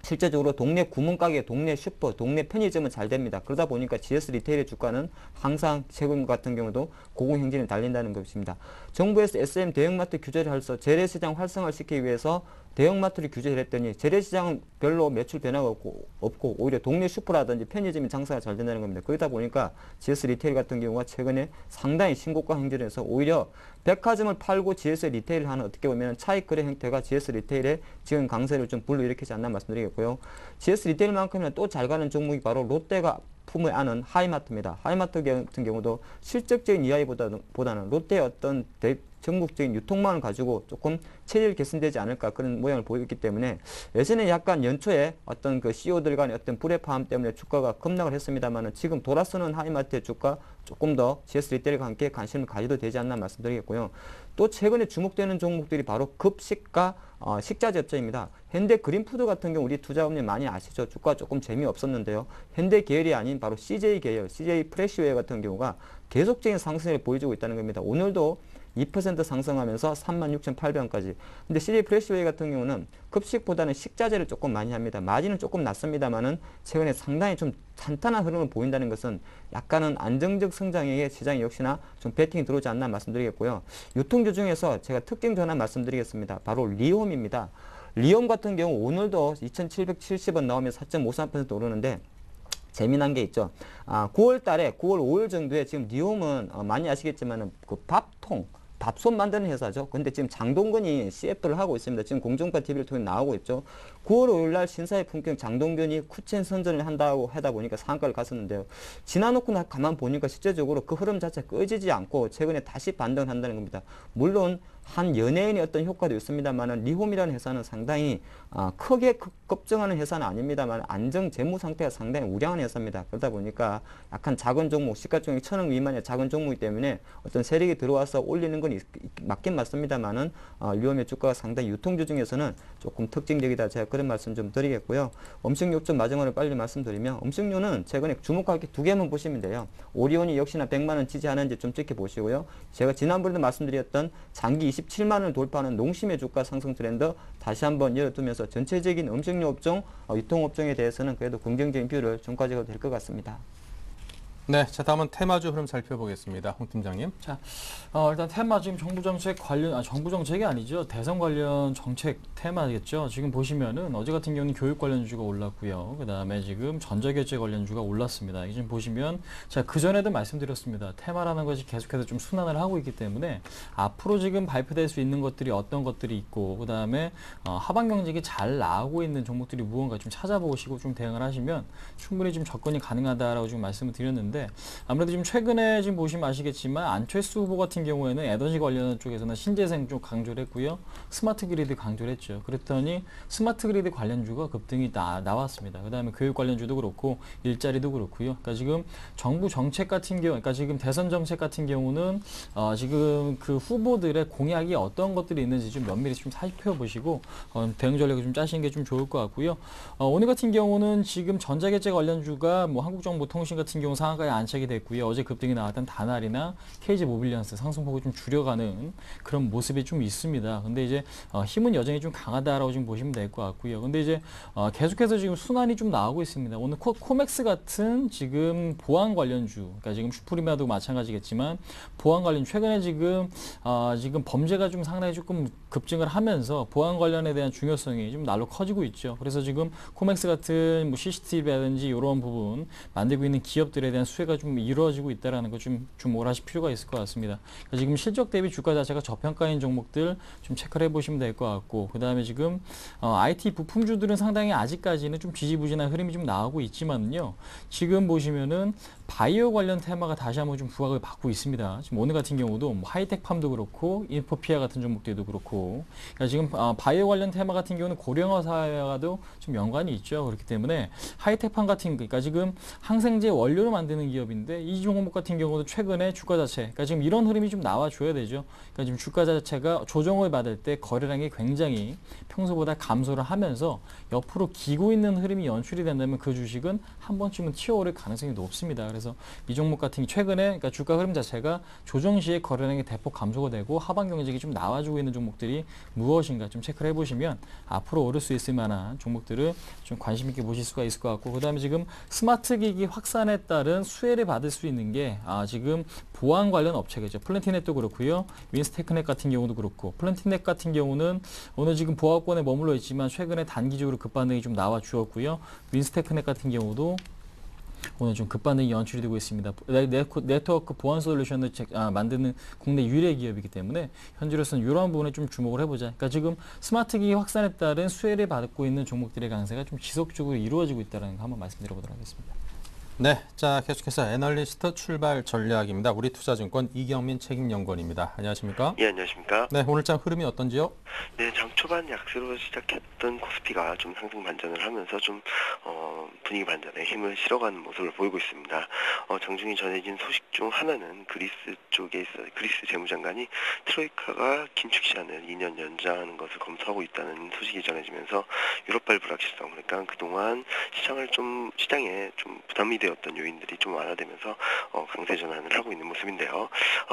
실제적으로 동네 구멍가게, 동네 슈퍼, 동네 편의점은 잘 됩니다. 그러다 보니까 GS 리테일의 주가는 항상 최근 같은 경우도 고공행진을 달린다는 것입니다. 정부에서 SM 대형마트 규제를 해서 재래시장 활성화를 시키기 위해서 대형마트를 규제를 했더니 재래시장은 별로 매출 변화가 없고 오히려 동네 슈퍼라든지 편의점이 장사가 잘 된다는 겁니다. 그러다 보니까 GS 리테일 같은 경우가 최근에 상당히 신고가 행진을 해서 오히려 백화점을 팔고 GS 리테일을 하는 어떻게 보면 차익 거래 형태가 GS 리테일의 지금 강세를 좀 불러일으키지 않나 말씀드리겠고요. GS 리테일만큼이나 또 잘 가는 종목이 바로 롯데가 품에 안은 하이마트입니다. 하이마트 같은 경우도 실적적인 이야기보다는 롯데의 어떤 전국적인 유통망을 가지고 조금 체질 개선되지 않을까 그런 모양을 보였기 때문에 예전에 약간 연초에 어떤 그 CEO들 간의 어떤 불협화음 때문에 주가가 급락을 했습니다만 지금 돌아서는 하이마트의 주가 조금 더 GS 리테일과 함께 관심을 가져도 되지 않나 말씀드리겠고요. 또 최근에 주목되는 종목들이 바로 급식과 식자재 업체입니다. 현대 그린푸드 같은 경우 우리 투자금님 많이 아시죠? 주가 조금 재미없었는데요. 현대 계열이 아닌 바로 CJ 계열, CJ 프레시웨어 같은 경우가 계속적인 상승을 보여주고 있다는 겁니다. 오늘도 2% 상승하면서 36,800원까지. 근데 CJ 프레시웨이 같은 경우는 급식보다는 식자재를 조금 많이 합니다. 마진은 조금 낮습니다만은 최근에 상당히 좀 탄탄한 흐름을 보인다는 것은 약간은 안정적 성장에 시장이 역시나 좀 배팅이 들어오지 않나 말씀드리겠고요. 유통주 중에서 제가 특징 전환 말씀드리겠습니다. 바로 리홈입니다. 리홈 같은 경우 오늘도 2,770원 나오면서 4.53% 오르는데 재미난 게 있죠. 9월 달에 9월 5일 정도에 지금 리홈은 많이 아시겠지만 그 밥솥 만드는 회사죠. 근데 지금 장동건이 CF를 하고 있습니다. 지금 공정파 TV를 통해 나오고 있죠. 9월 5일 날 신사의 품격 장동건이 쿠첸 선전을 한다고 하다 보니까 상한가를 갔었는데요. 지나놓고 가만 보니까 실제적으로 그 흐름 자체가 꺼지지 않고 최근에 다시 반등을 한다는 겁니다. 물론 한 연예인의 어떤 효과도 있습니다만 리홈이라는 회사는 상당히 크게 급증하는 회사는 아닙니다만 안정 재무 상태가 상당히 우량한 회사입니다. 그러다 보니까 약간 작은 종목, 시가총액 1,000억 미만의 작은 종목이기 때문에 어떤 세력이 들어와서 올리는 건 맞긴 맞습니다만은 리홈의 주가가 상당히 유통주 중에서는 조금 특징적이다. 제가 그런 말씀 좀 드리겠고요. 음식료 좀 마지막으로 빨리 말씀드리면 음식료는 최근에 주목할 게 두 개만 보시면 돼요. 오리온이 역시나 100만 원 지지하는지 좀 지켜보시고요. 제가 지난번에도 말씀드렸던 장기 27만 원을 돌파하는 농심의 주가 상승 트렌드 다시 한번 열어두면서 전체적인 음식료 업종, 유통업종에 대해서는 그래도 긍정적인 뷰를 좀 가져가도 될 것 같습니다. 네, 자 다음은 테마주 흐름 살펴보겠습니다. 홍 팀장님. 자, 일단 테마 지금 정부 정책 관련, 정부 정책이 아니죠. 대선 관련 정책 테마겠죠. 지금 보시면은 어제 같은 경우는 교육 관련주가 올랐고요. 그 다음에 지금 전자결제 관련주가 올랐습니다. 이게 지금 보시면 제가 그 전에도 말씀드렸습니다. 테마라는 것이 계속해서 좀 순환을 하고 있기 때문에 앞으로 지금 발표될 수 있는 것들이 어떤 것들이 있고, 그 다음에 하반 경직이 잘 나오고 있는 종목들이 무언가 좀 찾아보시고 좀 대응을 하시면 충분히 좀 접근이 가능하다라고 지금 말씀을 드렸는데. 있는데 아무래도 지금 최근에 지금 보시면 아시겠지만 안철수 후보 같은 경우에는 에너지 관련 쪽에서는 신재생 쪽 강조를 했고요. 스마트 그리드 강조를 했죠. 그랬더니 스마트 그리드 관련주가 급등이 나왔습니다. 그다음에 교육 관련주도 그렇고 일자리도 그렇고요. 그러니까 지금 정부 정책 같은 경우, 그러니까 지금 대선 정책 같은 경우는 지금 그 후보들의 공약이 어떤 것들이 있는지 좀 면밀히 좀 살펴보시고 대응 전략을 좀 짜시는 게 좀 좋을 것 같고요. 오늘 같은 경우는 지금 전자결제 관련주가 뭐 한국정보통신 같은 경우 상한가에 안착이 됐고요. 어제 급등이 나왔던 다날이나 KG 모빌리언스 상승폭을 좀 줄여가는 그런 모습이 좀 있습니다. 근데 이제 힘은 여전히 좀 강하다라고 지금 보시면 될 것 같고요. 근데 이제 계속해서 지금 순환이 좀 나오고 있습니다. 오늘 코맥스 같은 지금 보안 관련주, 그러니까 지금 슈프리마도 마찬가지겠지만 보안 관련 최근에 지금 범죄가 좀 상당히 조금 급증을 하면서 보안 관련에 대한 중요성이 좀 날로 커지고 있죠. 그래서 지금 코맥스 같은 뭐 CCTV라든지 이런 부분 만들고 있는 기업들에 대한 수혜가 좀 이루어지고 있다는 거 좀 주목하실 필요가 있을 것 같습니다. 그러니까 지금 실적 대비 주가 자체가 저평가인 종목들 좀 체크를 해보시면 될 것 같고, 그 다음에 지금 IT 부품주들은 상당히 아직까지는 좀 지지부진한 흐름이 좀 나오고 있지만요. 지금 보시면은 바이오 관련 테마가 다시 한번 좀 부각을 받고 있습니다. 지금 오늘 같은 경우도 뭐 하이텍팜도 그렇고 인포피아 같은 종목들도 그렇고, 그러니까 지금 바이오 관련 테마 같은 경우는 고령화 사회와도 좀 연관이 있죠. 그렇기 때문에 하이텍팜 같은, 그러니까 지금 항생제 원료를 만드는 기업인데 이 종목 같은 경우도 최근에 주가 자체, 그러니까 지금 이런 흐름이 좀 나와줘야 되죠. 그러니까 지금 주가 자체가 조정을 받을 때 거래량이 굉장히 평소보다 감소를 하면서 옆으로 기고 있는 흐름이 연출이 된다면 그 주식은 한 번쯤은 튀어오를 가능성이 높습니다. 그래서 이 종목 같은 최근에, 그러니까 주가 흐름 자체가 조정 시에 거래량이 대폭 감소가 되고 하방 경직이 좀 나와주고 있는 종목들이 무엇인가 좀 체크를 해보시면 앞으로 오를 수 있을 만한 종목들을 좀 관심 있게 보실 수가 있을 것 같고, 그 다음에 지금 스마트 기기 확산에 따른 수혜를 받을 수 있는 게 지금 보안 관련 업체겠죠. 플랜티넷도 그렇고요. 윈스테크넷 같은 경우도 그렇고, 플랜티넷 같은 경우는 오늘 지금 보합권에 머물러 있지만 최근에 단기적으로 급반등이 좀 나와 주었고요. 윈스테크넷 같은 경우도 오늘 좀 급반등이 연출이 되고 있습니다. 네트워크 보안 솔루션을 만드는 국내 유일의 기업이기 때문에 현재로서는 이러한 부분에 좀 주목을 해보자. 그러니까 지금 스마트 기기 확산에 따른 수혜를 받고 있는 종목들의 강세가 좀 지속적으로 이루어지고 있다는 거 한번 말씀드려보도록 하겠습니다. 네, 자 계속해서 애널리스트 출발 전략입니다. 우리투자증권 이경민 책임연구원입니다. 안녕하십니까? 예, 안녕하십니까? 네, 오늘장 흐름이 어떤지요? 네, 장 초반 약세로 시작했던 코스피가 좀 상승 반전을 하면서 좀 분위기 반전에 힘을 실어가는 모습을 보이고 있습니다. 정중히 전해진 소식 중 하나는 그리스 쪽에 있어 그리스 재무장관이 트로이카가 긴축 시한을 2년 연장하는 것을 검토하고 있다는 소식이 전해지면서 유럽발 불확실성, 그러니까 그동안 시장에 좀 부담이 되었던 요인들이 좀 완화되면서 강세 전환을 하고 있는 모습인데요.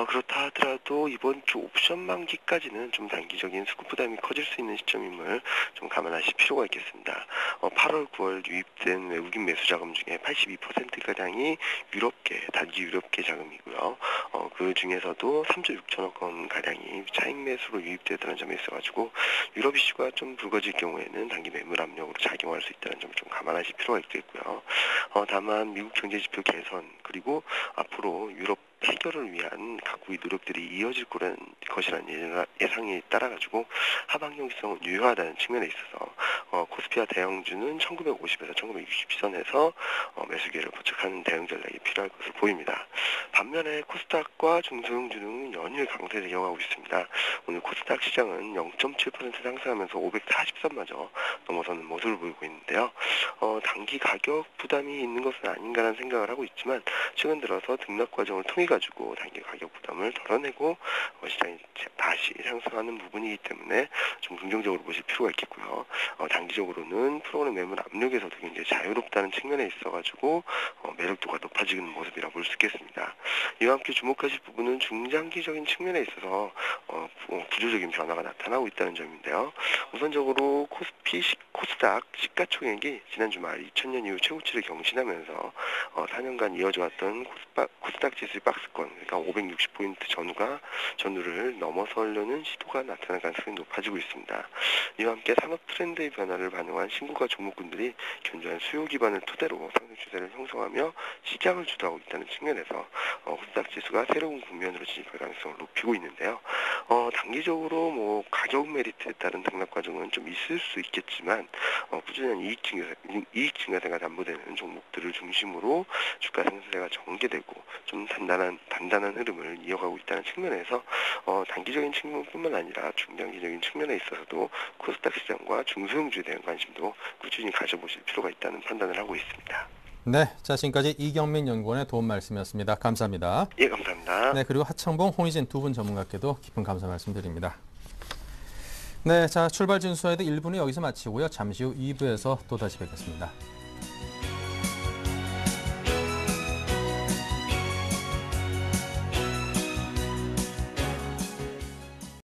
그렇다 하더라도 이번 주 옵션 만기까지는 좀 단기적인 수급 부담이 커질 수 있는 시점임을 좀 감안하실 필요가 있겠습니다. 8월, 9월 유입된 외국인 매수 자금 중에 82%가량이 단기 유럽계 자금이고요. 그 중에서도 3조 6천억 원 가량이 차익 매수로 유입되었다는 점에 있어가지고 유럽 이슈가 좀 불거질 경우에는 단기 매물 압력으로 작용할 수 있다는 점 좀 감안하실 필요가 있겠고요. 다만 미국 경제 지표 개선 그리고 앞으로 유럽 해결을 위한 각국의 노력들이 이어질 것이라는 예상에 따라가지고 하방형성은 유효하다는 측면에 있어서 코스피와 대형주는 1950에서 1960선에서 매수 기회를 포착하는 대응 전략이 필요할 것으로 보입니다. 반면에 코스닥과 중소형주는 연일 강세를 이어가고 있습니다. 오늘 코스닥 시장은 0.7% 상승하면서 540선마저 넘어서는 모습을 보이고 있는데요. 단기 가격 부담이 있는 것은 아닌가라는 생각을 하고 있지만 최근 들어서 등락 과정을 통해 가지고 단기 가격 부담을 덜어내고 시장이 다시 상승하는 부분이기 때문에 좀 긍정적으로 보실 필요가 있겠고요. 단기적으로는 프로그램 매물 압력에서도 굉장히 자유롭다는 측면에 있어가지고 매력도가 높아지는 모습이라 볼 수 있겠습니다. 이와 함께 주목하실 부분은 중장기적인 측면에 있어서 구조적인 변화가 나타나고 있다는 점인데요. 우선적으로 코스닥 시가총액이 지난 주말 2000년 이후 최고치를 경신하면서 4년간 이어져왔던 코스닥 지수의 박스권, 그러니까 560포인트 전후를 넘어서려는 시도가 나타날 가능성이 높아지고 있습니다. 이와 함께 산업 트렌드의 변화 변화를 반영한 신고가 종목군들이 견조한 수요 기반을 토대로 상승 추세를 형성하며 시장을 주도하고 있다는 측면에서 코스닥 지수가 새로운 국면으로 진입할 가능성을 높이고 있는데요. 단기적으로 뭐 가격 메리트에 따른 등락 과정은 좀 있을 수 있겠지만 꾸준한 이익 증가세가 담보되는 종목들을 중심으로 주가 상승세가 전개되고 좀 단단한 흐름을 이어가고 있다는 측면에서 단기적인 측면뿐만 아니라 중장기적인 측면에 있어서도 코스닥 시장과 중소형주에 대한 관심도 꾸준히 가져보실 필요가 있다는 판단을 하고 있습니다. 네, 자 지금까지 이경민 연구원의 도움 말씀이었습니다. 감사합니다. 예, 감사합니다. 네, 그리고 하창봉, 홍희진 두 분 전문가께도 깊은 감사 말씀드립니다. 네, 자 출발 진수와의 1부는 여기서 마치고요. 잠시 후 2부에서 또 다시 뵙겠습니다.